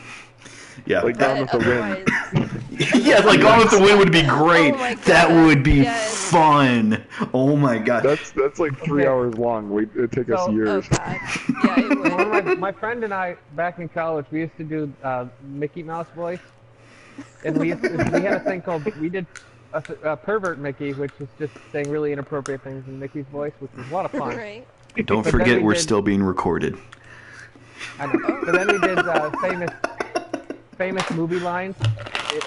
Yeah. Like Gone with the Wind. otherwise, Yeah, like Gone with the Wind would be great. Oh my That God, would be yes. fun. Oh my god. That's like 3 hours long. It'd take us So- oh years. God. Yeah, it would. One of my friend and I, back in college, we used to do Mickey Mouse voice. And we had a thing called, we did a pervert Mickey, which was just saying really inappropriate things in Mickey's voice, which was a lot of fun. Right? Don't But forget then we we're did- still being recorded. I know. But then we did famous famous movie lines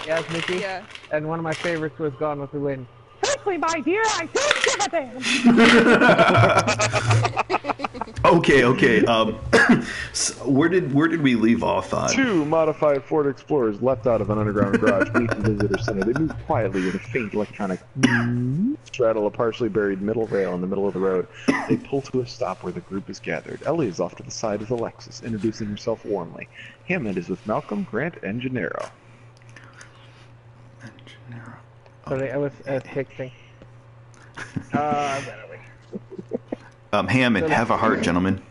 as Mickey. Yeah. And one of my favorites was Gone with the Wind. Frankly, my dear, I don't give a damn. Okay. So where did we leave off on? 2 modified Ford Explorers leapt out of an underground garage beneath the visitor center. They moved quietly with a faint electronic straddle a partially buried middle rail in the middle of the road. They pull to a stop where the group is gathered. Ellie is off to the side of the Lexus, introducing herself warmly. Hammond is with Malcolm, Grant, and Gennaro. Sorry, I was texting. Where are we? Hammond, have a heart, gentlemen.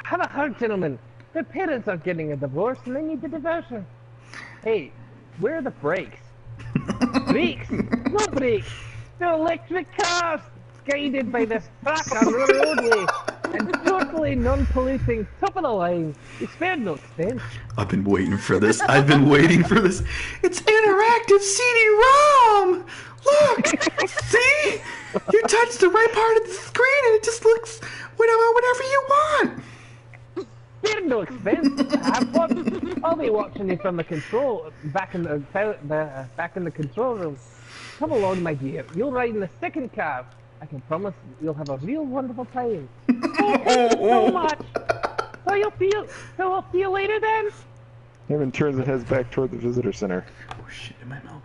Have a heart, gentlemen. Their parents are getting a divorce and they need the diversion. Hey, where are the brakes? Brakes? No brakes. They're electric cars guided by this truck on the roadway and totally non-polluting, top of the line. You spared no expense. I've been waiting for this. It's interactive CD-ROM! Look! See? You touch the right part of the screen and it just looks whatever you want! Spared no expense. I'll be watching you from the control, back in the control room. Come along, my dear. You'll ride in the second car. I can promise you'll have a real wonderful time. Oh, thank you so much. So I'll see you later then? Hammond turns and heads back toward the visitor center. Oh shit, am I not?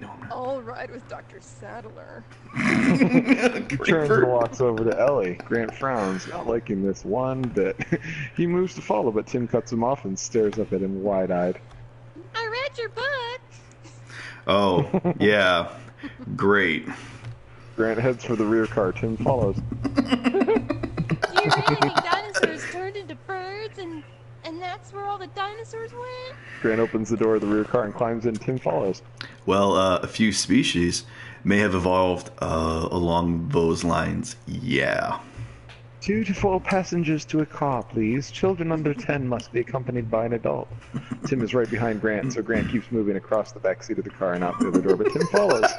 No, I'm not. I'll ride with Dr. Saddler. He turns and walks over to Ellie. Grant frowns, not liking this one bit. He moves to follow, but Tim cuts him off and stares up at him wide-eyed. I read your book. Oh, yeah. Great. Grant heads for the rear car. Tim follows. Do you really think dinosaurs turned into birds and that's where all the dinosaurs went? Grant opens the door of the rear car and climbs in. Tim follows. Well, a few species may have evolved along those lines. Yeah. 2 to 4 passengers to a car, please. Children under 10 must be accompanied by an adult. Tim is right behind Grant, so Grant keeps moving across the back seat of the car and out the other door, but Tim follows.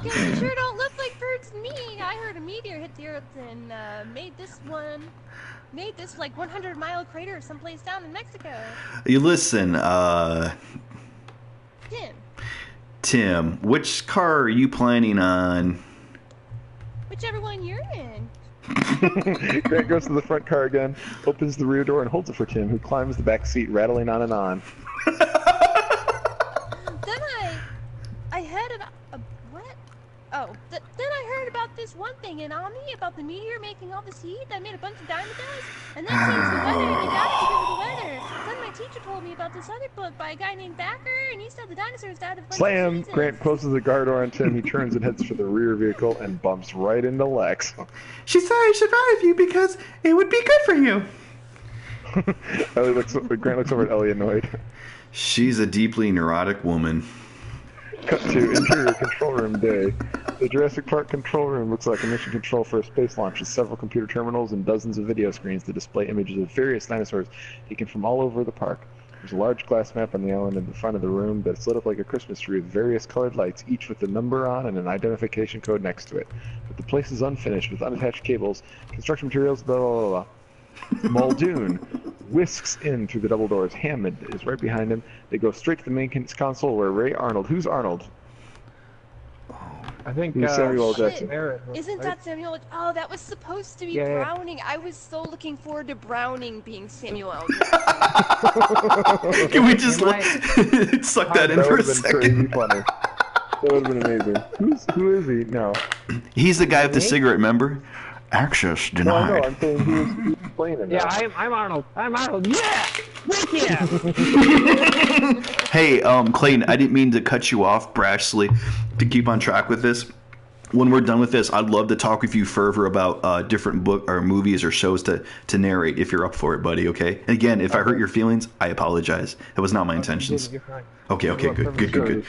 You sure don't look like birds to me. I heard a meteor hit the Earth and made this like 100-mile crater someplace down in Mexico. You listen, Tim, which car are you planning on? Whichever one you're in. Grant goes to the front car again, opens the rear door and holds it for Tim, who climbs the back seat, rattling on and on. Then I heard about what? Oh, then I heard about this one thing in Omni about the meteor making all this heat that made a bunch of diamond dust, and that changed the weather and it died because of the weather. Then my teacher told me about this other book by a guy named Backer, and he said the dinosaurs died of a bunch Slam! of diseases. Grant closes the car door on Tim. He turns and heads for the rear vehicle and bumps right into Lex. She said I should ride with you because it would be good for you. Grant looks over at Ellie annoyed. She's a deeply neurotic woman. Cut to interior control room day. The Jurassic Park control room looks like a mission control for a space launch with several computer terminals and dozens of video screens that display images of various dinosaurs taken from all over the park. There's a large glass map on the island in the front of the room that's lit up like a Christmas tree with various colored lights, each with a number on and an identification code next to it. But the place is unfinished with unattached cables, construction materials, blah, blah, blah, blah. Muldoon whisks in through the double doors. Hammond is right behind him. They go straight to the main console where Ray Arnold. Who's Arnold? I think Samuel Jackson. Isn't that Samuel? Oh, that was supposed to be Browning. I was so looking forward to Browning being Samuel L. Jackson. Can we just suck that in for a second? That would have been amazing. Who is he? No. He's the guy with the cigarette, remember? Access denied. No, I know. I'm saying he was playing it. Yeah, I'm Arnold. I'm Arnold. Yeah! Yeah! Hey, Clayton, I didn't mean to cut you off brashly to keep on track with this. When we're done with this, I'd love to talk with you further about different book or movies or shows to narrate if you're up for it, buddy, okay? And again, if I hurt your feelings, I apologize. That was not my intentions. Okay, good.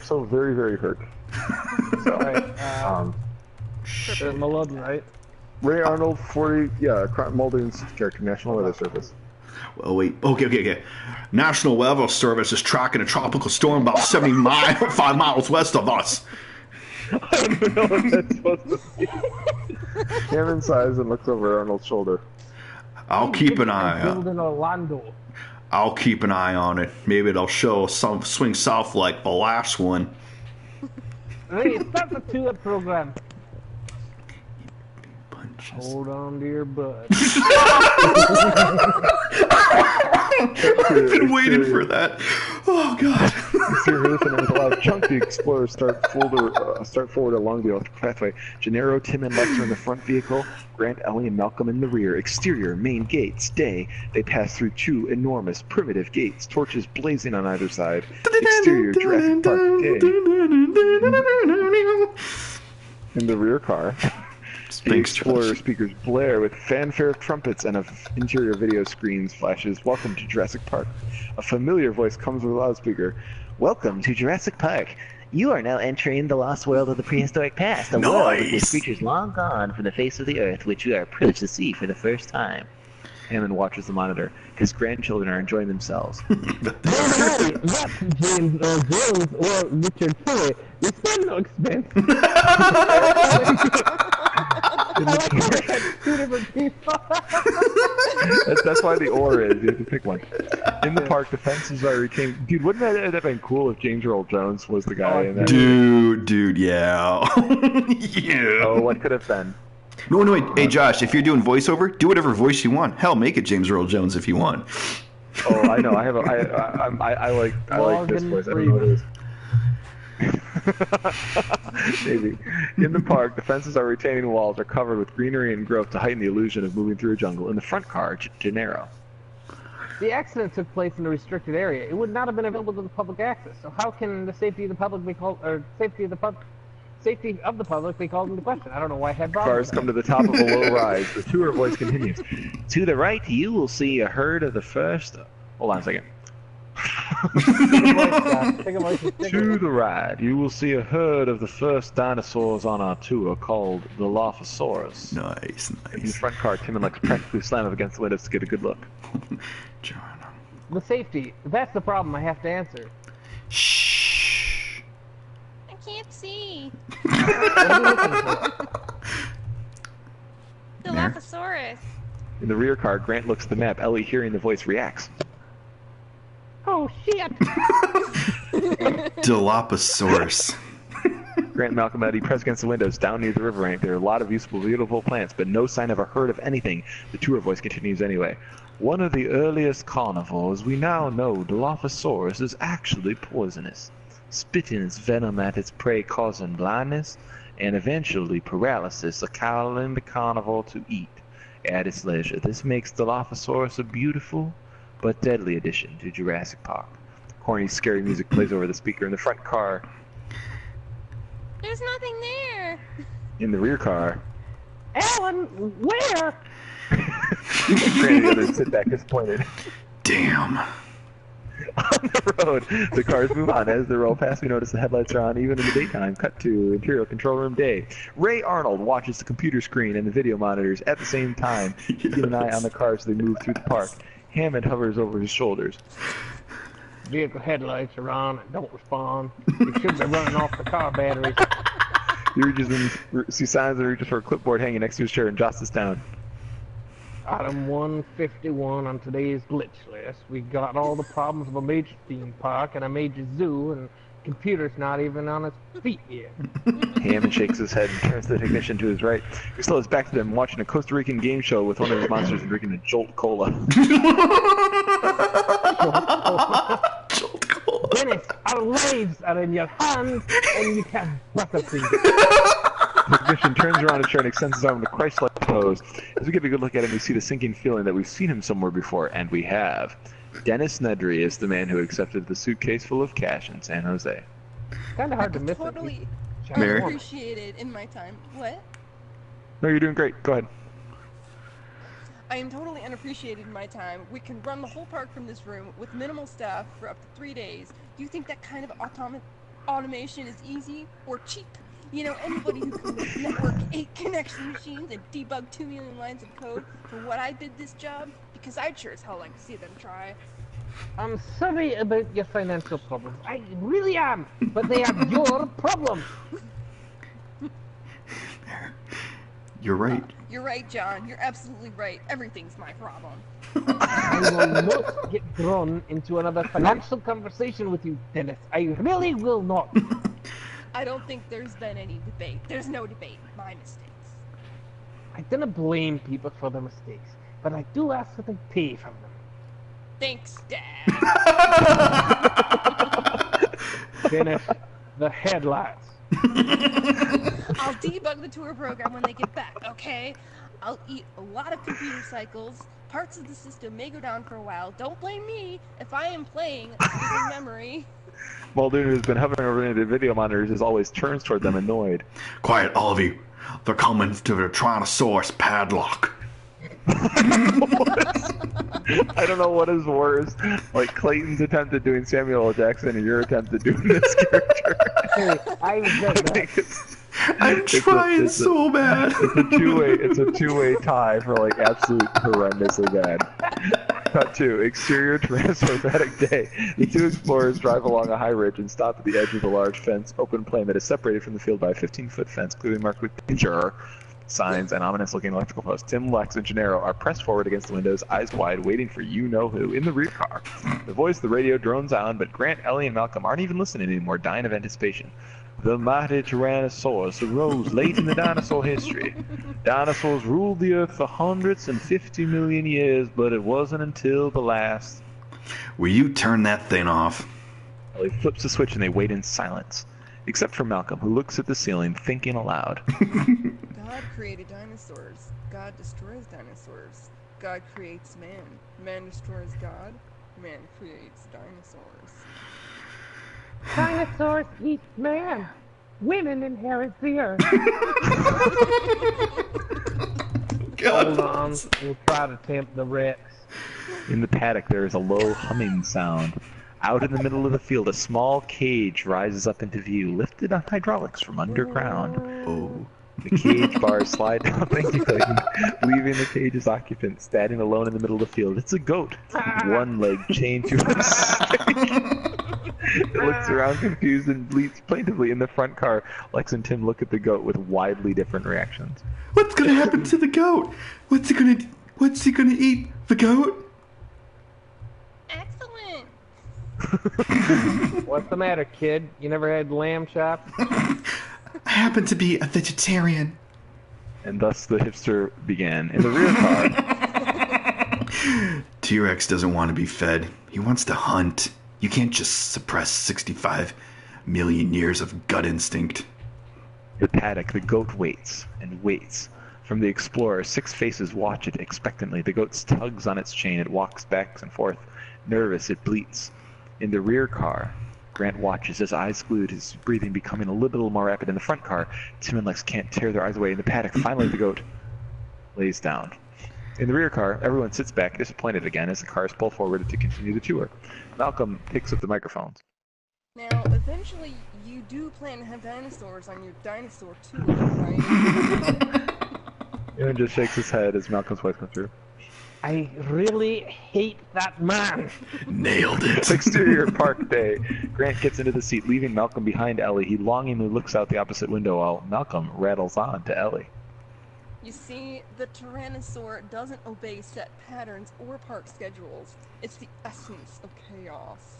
So very, very hurt. So, Malone, right? Ray Arnold, 40, Muldoon's character, National Weather Service. Oh, wait. Okay. National Weather Service is tracking a tropical storm about 5 miles west of us. I don't know what that's supposed to be. Cameron sighs and looks over Arnold's shoulder. I'll keep an eye out. In Orlando. I'll keep an eye on it. Maybe it'll swing south like the last one. Hey, start the two-up program. Punches. Hold on to your butt. I've been waiting for that. Oh god. It allows chunky explorers start forward along the pathway. Gennaro, Tim, and Lex are in the front vehicle. Grant, Ellie, and Malcolm in the rear. Exterior, main gates. Day. They pass through two enormous primitive gates. Torches blazing on either side. Exterior, Jurassic Park. Day. In the rear car. The Explorer speakers blare with fanfare of trumpets and of interior video screens flashes. Welcome to Jurassic Park. A familiar voice comes with a loudspeaker. Welcome to Jurassic Park. You are now entering the lost world of the prehistoric past. A world with creatures long gone from the face of the earth, which you are privileged to see for the first time. Hammond watches the monitor. His grandchildren are enjoying themselves. That's James Jones or Richard Fuller. We spend no expense. Two different people. That's why the or is. You have to pick one. In the park, the fences are retained. Dude, wouldn't that have been cool if James Earl Jones was the guy in that? Dude, yeah. Yeah. Oh, what could have been? No, wait. Hey, Josh, if you're doing voiceover, do whatever voice you want. Hell, make it James Earl Jones if you want. Oh, I know. I like this voice. I don't know what it is. Maybe. In the park, the fences are retaining walls are covered with greenery and growth to heighten the illusion of moving through a jungle. In the front car, Gennaro. The accident took place in a restricted area. It would not have been available to the public access. So how can the safety of the public be called, or safety of the public be called into question? I don't know why I had problems. Cars come to the top of a low rise. The tour voice continues. To the right, you will see a herd of the first. Hold on a second. To the right, you will see a herd of the first dinosaurs on our tour called the Dilophosaurus. Nice. In the front car, Tim and Lex practically slam up against the windows to get a good look. John. The safety. That's the problem I have to answer. Shh. I can't see. What are you looking for? Dilophosaurus. In the rear car, Grant looks at the map. Ellie, hearing the voice, reacts. Oh, shit! Dilophosaurus. Grant, Malcolm, Eddie press against the windows down near the riverbank. There are a lot of useful, beautiful plants, but no sign of a herd of anything. The tour voice continues anyway. One of the earliest carnivores we now know, Dilophosaurus, is actually poisonous, spitting its venom at its prey, causing blindness and eventually paralysis, allowing the carnivore to eat at its leisure. This makes Dilophosaurus a beautiful but deadly addition to Jurassic Park. Corny, scary music plays over the speaker in the front car. There's nothing there. In the rear car, Alan, where? Granny and the others sit back disappointed. Damn. On the road, the cars move on. As they roll past, we notice the headlights are on even in the daytime. Cut to Imperial Control Room Day. Ray Arnold watches the computer screen and the video monitors at the same time, keeping an eye on the cars as they move through the park. Hammond hovers over his shoulders. Vehicle headlights are on and don't respond. You should be running off the car batteries. He reaches in, sees signs and reaches for a clipboard hanging next to his chair and jots this down. Item 151 on today's glitch list. We got all the problems of a major theme park and a major zoo, and computer's not even on its feet yet. Hammond shakes his head and turns to the technician to his right. He slows back to them, watching a Costa Rican game show with one of his monsters and drinking a Jolt Cola. Jolt Cola. Dennis, our lives are in your hands, and you can buttercream. The technician turns around his chair and extends his arm in a Christ-like pose. As we get a good look at him, we see the sinking feeling that we've seen him somewhere before, and we have. Dennis Nedry is the man who accepted the suitcase full of cash in San Jose. Kind of hard to miss Totally it. Mary? appreciated in my time. What? No, you're doing great. Go ahead. I am totally unappreciated in my time. We can run the whole park from this room with minimal staff for up to 3 days. Do you think that kind of automation is easy or cheap? You know, anybody who can network 8 connection machines and debug 2 million lines of code for what I did this job? Because I'd sure as hell like to see them try. I'm sorry about your financial problems. I really am. But they are your problems. You're right. You're right, John. You're absolutely right. Everything's my problem. I will not get drawn into another financial conversation with you, Dennis. I really will not. I don't think there's been any debate. There's no debate. My mistakes. I don't blame people for their mistakes, but I do ask that they pay from them. Thanks, Dad. Finish the headlights. I'll debug the tour program when they get back, okay? I'll eat a lot of computer cycles. Parts of the system may go down for a while. Don't blame me if I am playing losing memory. Muldoon, who's been hovering over the video monitors, as always turns toward them annoyed. Quiet, all of you. They're coming to the Tyrannosaurus padlock. I don't know what is worse, like Clayton's attempt at doing Samuel L. Jackson and your attempt at doing this character. Hey, I read that. I'm trying so bad. It's a two-way tie for like absolute horrendously bad. Cut 2. Exterior Tyrannosaurus day. The two explorers drive along a high ridge and stop at the edge of a large fence, open plain that is separated from the field by a 15-foot fence, clearly marked with danger signs and ominous-looking electrical posts. Tim, Lex, and Gennaro are pressed forward against the windows, eyes wide, waiting for you-know-who in the rear car. The voice of the radio drones on, but Grant, Ellie, and Malcolm aren't even listening anymore, dying of anticipation. The mighty Tyrannosaurus arose late in the dinosaur history. Dinosaurs ruled the earth for hundreds and 50 million years, but it wasn't until the last. Will you turn that thing off? Ellie flips the switch and they wait in silence. Except for Malcolm, who looks at the ceiling, thinking aloud. God created dinosaurs. God destroys dinosaurs. God creates man. Man destroys God. Man creates dinosaurs. Dinosaurs eat man. Women inherit the earth. Hold on, we'll try to tempt the Rex. In the paddock, there is a low humming sound. Out in the middle of the field, a small cage rises up into view, lifted on hydraulics from underground. Oh. The cage bars slide down, thank you, Clayton, leaving the cage's occupant standing alone in the middle of the field. It's a goat, one leg chained to a stake. It looks around confused and bleats plaintively. In the front car, Lex and Tim look at the goat with widely different reactions. What's gonna happen to the goat? What's he gonna eat? The goat? Excellent! What's the matter, kid? You never had lamb chops? I happen to be a vegetarian. And thus the hipster began. In the rear car... T-Rex doesn't want to be fed. He wants to hunt. You can't just suppress 65 million years of gut instinct. The paddock, the goat waits and waits. From the explorer, 6 faces watch it expectantly. The goat tugs on its chain. It walks back and forth. Nervous, it bleats. In the rear car, Grant watches, his eyes glued, his breathing becoming a little more rapid. In the front car, Tim and Lex can't tear their eyes away. In the paddock, finally the goat lays down. In the rear car, everyone sits back, disappointed again, as the cars pull forward to continue the tour. Malcolm picks up the microphones. Now, eventually, you do plan to have dinosaurs on your dinosaur tour, right? Aaron just shakes his head as Malcolm's voice comes through. I really hate that man. Nailed it. Exterior Park Day. Grant gets into the seat, leaving Malcolm behind Ellie. He longingly looks out the opposite window while Malcolm rattles on to Ellie. You see, the Tyrannosaur doesn't obey set patterns or park schedules. It's the essence of chaos.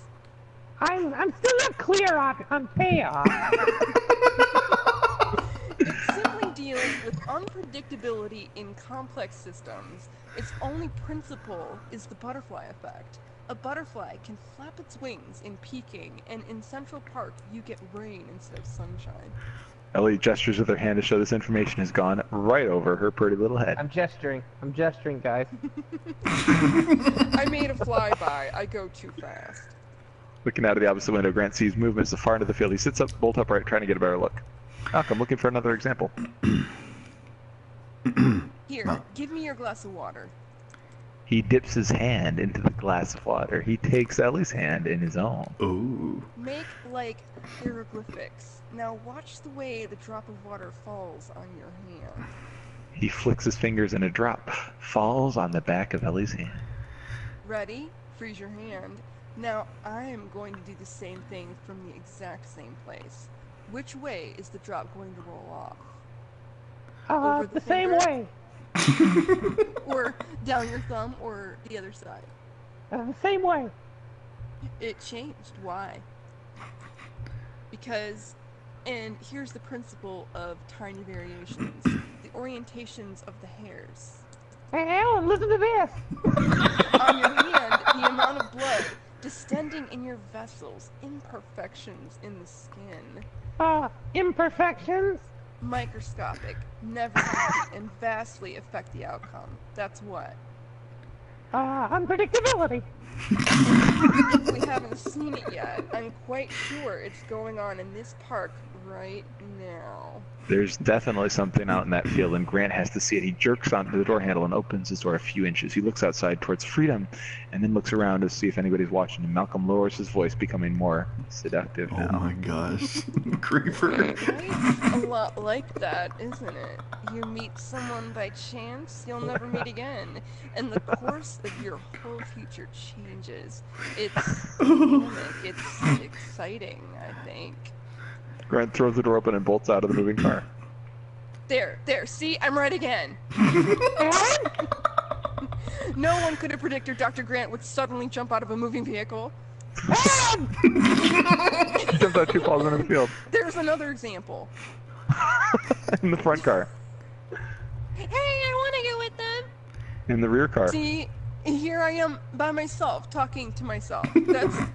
I'm still not clear on chaos. It simply deals with unpredictability in complex systems. Its only principle is the butterfly effect. A butterfly can flap its wings in Peking, and in Central Park you get rain instead of sunshine. Ellie gestures with her hand to show this information has gone right over her pretty little head. I'm gesturing, guys. I made a flyby. I go too fast. Looking out of the opposite window, Grant sees movements so far into the field. He sits up, bolt upright, trying to get a better look. Malcolm, looking for another example. Here, give me your glass of water. He dips his hand into the glass of water. He takes Ellie's hand in his own. Ooh. Make, like, hieroglyphics. Now watch the way the drop of water falls on your hand. He flicks his fingers and a drop falls on the back of Ellie's hand. Ready? Freeze your hand. Now I am going to do the same thing from the exact same place. Which way is the drop going to roll off? Over The same finger? way. Or down your thumb, or the other side. The same way. It changed. Why? Because, and here's the principle of tiny variations, the orientations of the hairs. Hey, Alan, listen to this. On your hand, the amount of blood distending in your vessels, imperfections in the skin. Imperfections? Microscopic, never easy, and vastly affect the outcome. That's what? Unpredictability. If we haven't seen it yet, I'm quite sure it's going on in this park right now. There's definitely something out in that field, and Grant has to see it. He jerks onto the door handle and opens his door a few inches. He looks outside towards freedom, and then looks around to see if anybody's watching him. Malcolm lowers his voice, becoming more seductive now. Oh my gosh. Creeper. It's a lot like that, isn't it? You meet someone by chance, you'll never meet again, and the course of your whole future changes. It's dynamic, it's exciting, I think. Grant throws the door open and bolts out of the moving car. There, see, I'm right again. No one could have predicted Dr. Grant would suddenly jump out of a moving vehicle. He jumped out 2 balls into the field. There's another example. In the front car. Hey, I want to go with them. In the rear car. See, here I am by myself, talking to myself.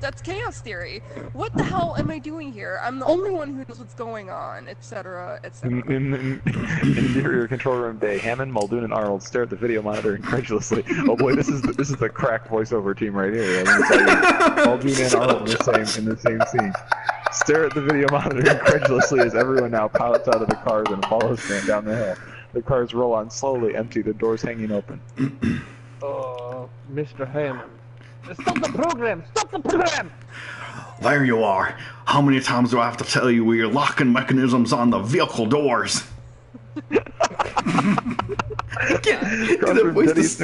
That's chaos theory. What the hell am I doing here? I'm the only one who knows what's going on, etc., etc. In interior control room bay, Hammond, Muldoon, and Arnold stare at the video monitor incredulously. Oh boy, this is the crack voiceover team right here. I'm gonna tell you, Muldoon and Arnold in the same scene. Stare at the video monitor incredulously as everyone now pilots out of the cars and follows Grant down the hill. The cars roll on slowly, empty, the doors hanging open. Mr. Hammond. Stop the program! Stop the program! There you are. How many times do I have to tell you we're locking mechanisms on the vehicle doors? Introducing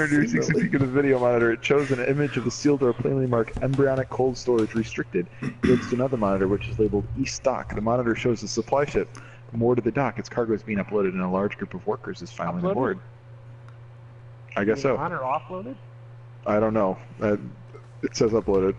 a peek at the video monitor. It shows an image of the steel door plainly marked embryonic cold storage restricted. It looks to another monitor which is labeled East Dock. The monitor shows a supply ship moored to the dock. Its cargo is being uploaded and a large group of workers is filing aboard. I guess so. On or offloaded? I don't know. It says uploaded.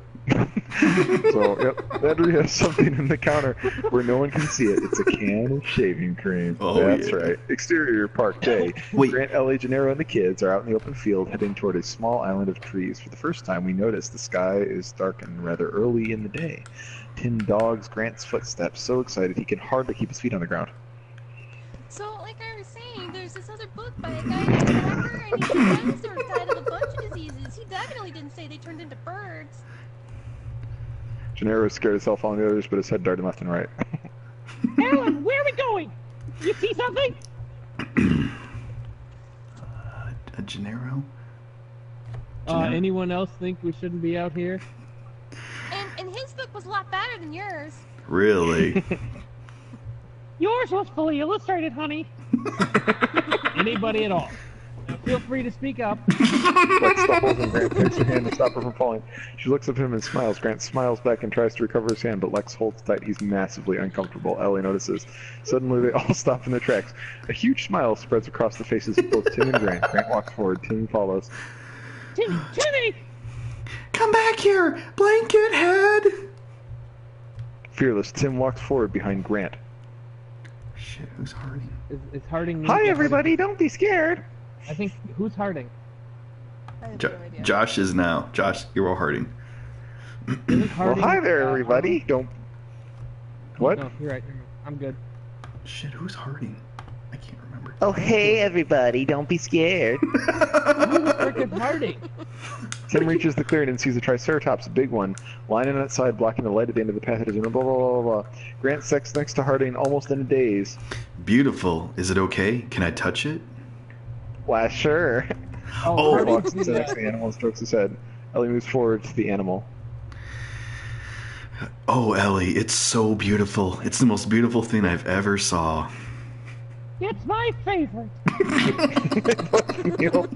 So, yep. Andrew has something in the counter where no one can see it. It's a can of shaving cream. Oh, that's yeah. right. Exterior park day. Wait. Grant, Ellie, Gennaro, and the kids are out in the open field heading toward a small island of trees. For the first time, we notice the sky is darkened rather early in the day. Tim dogs Grant's footsteps, so excited he can hardly keep his feet on the ground. So, like I was saying, there's this other book by a guy named Tucker, and he said dinosaurs died of a bunch of diseases. He definitely didn't say they turned into birds. Gennaro is scared as hell following the others, but his head darting left and right. Alan, where are we going? You see something? A Gennaro? Anyone else think we shouldn't be out here? And his book was a lot better than yours. Really? Yours was fully illustrated, honey. Anybody at all? Now feel free to speak up. Lex stumbles and Grant takes her hand to stop her from falling. She looks at him and smiles. Grant smiles back and tries to recover his hand, but Lex holds tight. He's massively uncomfortable. Ellie notices. Suddenly, they all stop in their tracks. A huge smile spreads across the faces of both Tim and Grant. Grant walks forward. Tim follows. Timmy! Come back here, blanket head! Fearless, Tim walks forward behind Grant. Shit, who's Harding? Is Harding? Hi, everybody! Don't be scared! I think who's Harding? I have no idea. Josh is now. Josh, you're all Harding. Isn't Well, Harding? hi there, everybody! Don't... What? No, you're right. I'm good. Shit, who's Harding? I can't remember. Oh, hey, everybody! Don't be scared! Who's freaking Harding? Tim reaches the clearing and sees a triceratops, a big one, lying outside, blocking the light at the end of the path. Blah, blah, blah, blah, blah. Grant sits next to Harding, almost in a daze. Beautiful. Is it okay? Can I touch it? Why, sure. Oh, Grant walks to the next to the animal and strokes his head. Ellie moves forward to the animal. Oh, Ellie, it's so beautiful. It's the most beautiful thing I've ever saw. It's my favorite. Neil,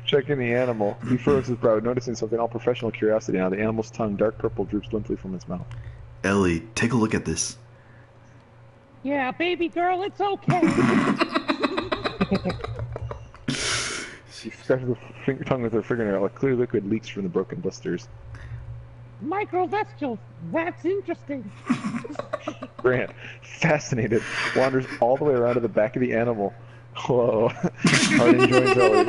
checking the animal. He furrows his brow, noticing something, all professional curiosity now. The animal's tongue, dark purple, droops limply from its mouth. Ellie, take a look at this. Yeah, baby girl, it's okay. She scratches the tongue with her fingernail. A clear liquid leaks from the broken blisters. Microvegetables. That's interesting. Grant, fascinated, wanders all the way around to the back of the animal. Whoa. Harding joins Ellie.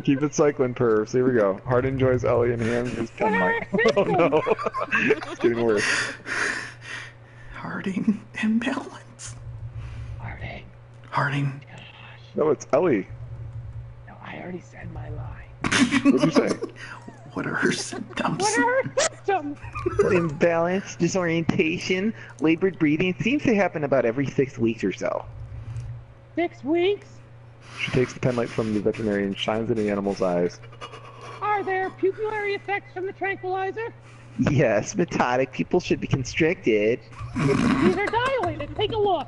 Keep it cycling, pervs. Here we go. Hard enjoys Ellie and hands his pen mic. Oh no. It's getting worse. Harding imbalance. Harding. No, it's Ellie. No, I already said my line. What'd you say? What are her symptoms? What are her symptoms? Imbalance, disorientation, labored breathing. It seems to happen about every 6 weeks or so. 6 weeks? She takes the penlight from the veterinarian and shines it in the animal's eyes. Are there pupillary effects from the tranquilizer? Yes, metodic people should be constricted. These are dilated. Take a look.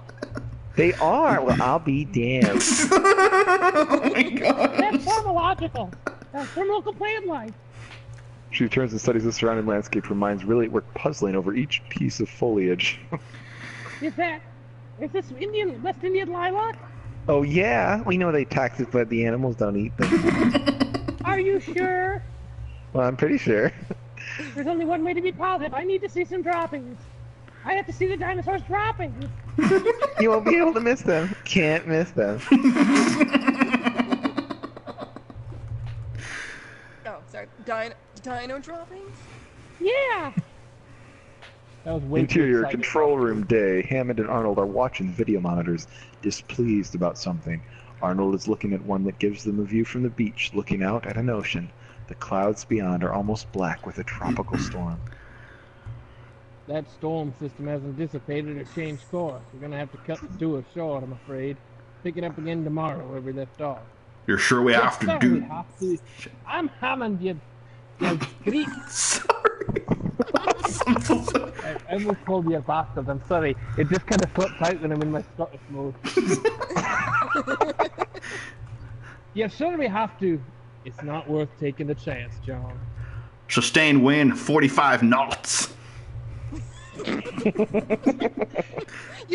They are. Well, I'll be damned. Oh my god. That's pharmacological. That's criminal complaint life. She turns and studies the surrounding landscape. Her mind's really at work puzzling over each piece of foliage. Is this West Indian lilac? Oh yeah, we know they toxic, but the animals don't eat them. Are you sure? Well, I'm pretty sure. There's only one way to be positive. I need to see some droppings. I have to see the dinosaurs dropping. You won't be able to miss them. Can't miss them. Oh, sorry. Dino droppings? Yeah. That was way too Interior exciting. control room day. Hammond and Arnold are watching video monitors, displeased about something. Arnold is looking at one that gives them a view from the beach, looking out at an ocean. The clouds beyond are almost black with a tropical storm. That storm system hasn't dissipated or changed course. We're gonna have to cut the tour short, I'm afraid. Pick it up again tomorrow where we left off. You're sure we have to Yes, sir, do... we have to. I'm Hammond, you Greek. Sorry. I'm so sorry. I almost called you a bastard, I'm sorry. It just kind of slips out when I'm in my Scottish mode. Yeah, sure we have to. It's not worth taking the chance, John. Sustained wind, 45 knots. You're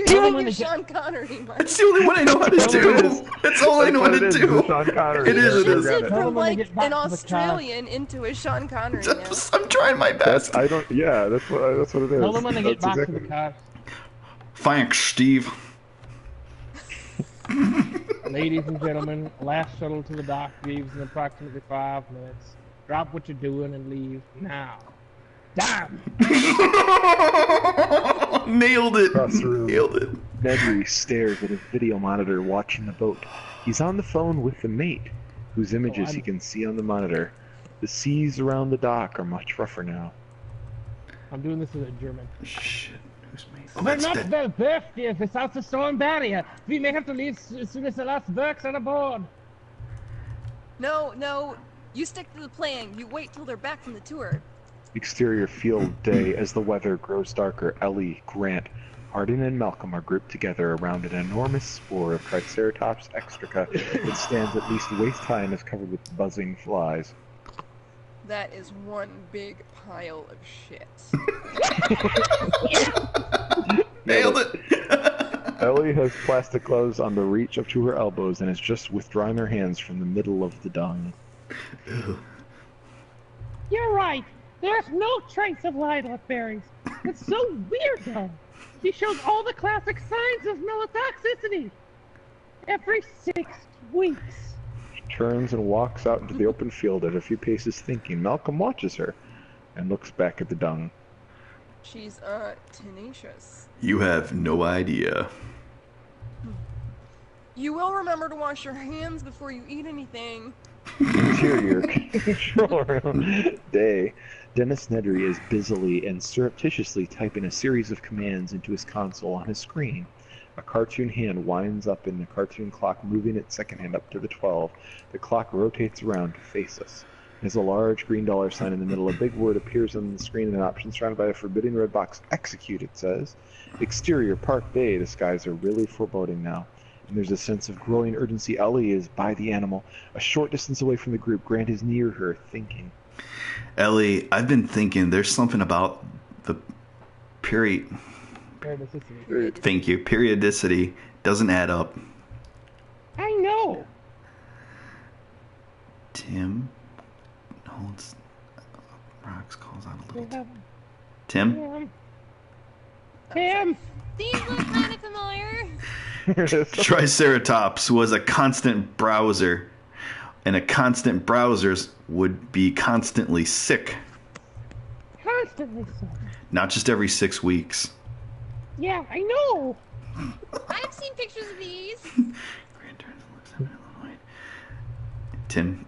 Tell doing them your to get- Sean Connery, Mike. It's the only one I know how to do. That's all I know how to do. Sean Connery. It is, it You is. did Tell from them when they like get back an to the car. Australian into a Sean Connery now. I'm trying my best. I don't. Yeah, that's what it is. Tell them when they get That's back to exactly- the car. Thanks, Steve. Ladies and gentlemen, last shuttle to the dock leaves in approximately 5 minutes. Drop what you're doing and leave now. Damn! Nailed it. Across the room. Nailed it. Nedry stares at his video monitor watching the boat. He's on the phone with the mate, whose images he can see on the monitor. The seas around the dock are much rougher now. I'm doing this as a German. Shit. Who's me? Oh, We're that's not dead. well berthed here without the storm barrier. We may have to leave as soon as the last works are aboard. No, you stick to the plan. You wait till they're back from the tour. Exterior field day. As the weather grows darker, Ellie, Grant, Hardin, and Malcolm are grouped together around an enormous spore of Triceratops extrica that stands at least waist high and is covered with buzzing flies. That is one big pile of shit. Nailed it. Ellie has plastic gloves on the reach up to her elbows and is just withdrawing her hands from the middle of the dung. You're right. There's no trace of lilac berries. It's so weird, though. She shows all the classic signs of melatoxicity. Every 6 weeks. She turns and walks out into the open field at a few paces thinking. Malcolm watches her and looks back at the dung. She's, tenacious. You have no idea. You will remember to wash your hands before you eat anything. Interior control room day. Dennis Nedry is busily and surreptitiously typing a series of commands into his console on his screen. A cartoon hand winds up in the cartoon clock, moving its second hand up to the 12. The clock rotates around to face us. There's a large green dollar sign in the middle. A big word appears on the screen and an option surrounded by a forbidding red box. Execute, it says. Exterior Park Bay. The skies are really foreboding now. and there's a sense of growing urgency. Ellie is by the animal, a short distance away from the group. Grant is near her, thinking. Ellie, I've been thinking there's something about the periodicity. Thank you. Periodicity doesn't add up. I know. Tim holds rocks, calls out a little. Tim? Tim. These look kind of familiar. Triceratops was a constant browser, and a constant browsers would be constantly sick. Constantly so. Not just every 6 weeks. Yeah, I know. I've seen pictures of these. Tim.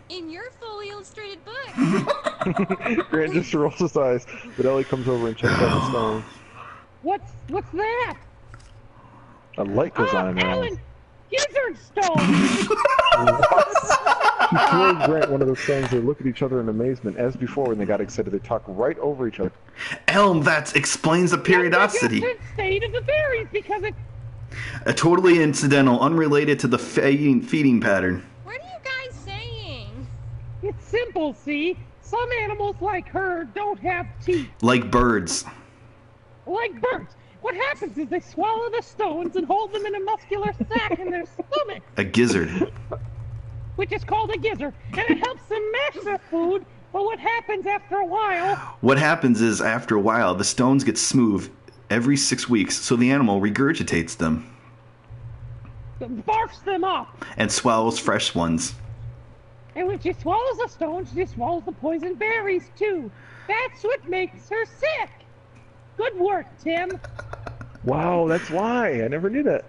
In your fully illustrated book. Grant just rolls his eyes, but Ellie comes over and checks out the stone. What's that? A light goes on in her eyes. Alan! Gizzard stone! She throws Grant one of the stones. They look at each other in amazement. As before, when they got excited, they talk right over each other. Elm, that explains the periodicity. The state of the berries because it... A totally incidental, unrelated to the feeding pattern. What are you guys saying? It's simple, see? Some animals like her don't have teeth. Like birds. Like birds. What happens is they swallow the stones and hold them in a muscular sac in their stomach. A gizzard. Which is called a gizzard. And it helps them mash their food, but what happens after a while... What happens is, after a while, the stones get smooth every 6 weeks, so the animal regurgitates them. Barfs them up. And swallows fresh ones. And when she swallows the stones, she swallows the poison berries, too. That's what makes her sick. Good work, Tim. Wow, that's why. I never knew that.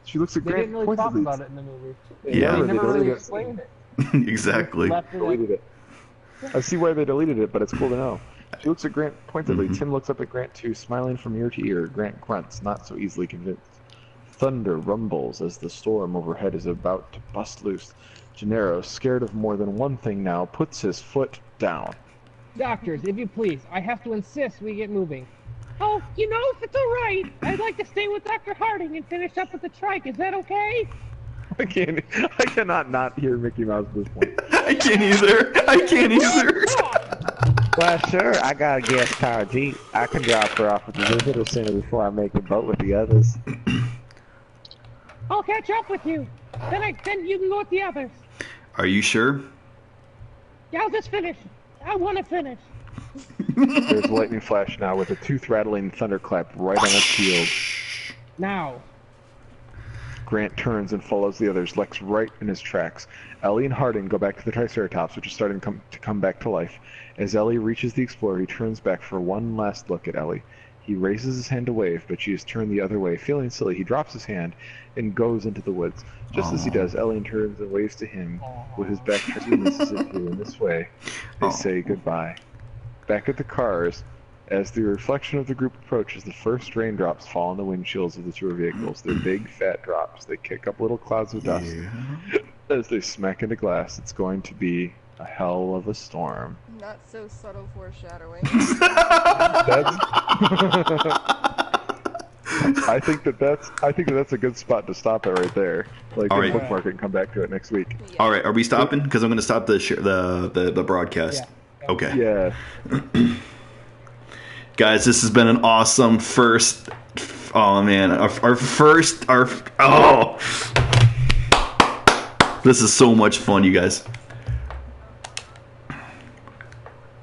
She looks at They Grant didn't really talk pointedly. about it in the movie. Yeah. They They never really deleted it. explained it. Exactly. Left it Deleted it. I see why they deleted it, but it's cool to know. She looks at Grant pointedly. Mhm. Tim looks up at Grant too, smiling from ear to ear. Grant grunts, not so easily convinced. Thunder rumbles as the storm overhead is about to bust loose. Gennaro, scared of more than one thing now, puts his foot down. Doctors, if you please, I have to insist we get moving. Oh, you know, if it's all right, I'd like to stay with Dr. Harding and finish up with the trike. Is that okay? I cannot not hear Mickey Mouse at this point. I can't either. Well, sure, I got a gas powered Jeep. I can drop her off with the visitor center before I make the boat with the others. I'll catch up with you. Then you can go with the others. Are you sure? Yeah, I'll just finish. I want to finish. There's a lightning flash now with a tooth-rattling thunderclap right on its heels. Now. Grant turns and follows the others, Lex right in his tracks. Ellie and Harding go back to the Triceratops, which is starting to come back to life. As Ellie reaches the Explorer, he turns back for one last look at Ellie. He raises his hand to wave, but she has turned the other way. Feeling silly, he drops his hand and goes into the woods. Just as he does, Ellie turns and waves to him with his back turned to the Mississippi. In this way, they say goodbye. Back at the cars, as the reflection of the group approaches, the first raindrops fall on the windshields of the tour vehicles. They're big, fat drops. They kick up little clouds of dust. As they smack into glass, it's going to be a hell of a storm. Not so subtle foreshadowing. I think that's a good spot to stop it right there. Like, All right. bookmark it and come back to it next week. Yeah. All right, are we stopping? Because I'm going to stop the broadcast. Yeah. Okay. Yeah. Guys, this has been an awesome first. Oh man, this is so much fun, you guys.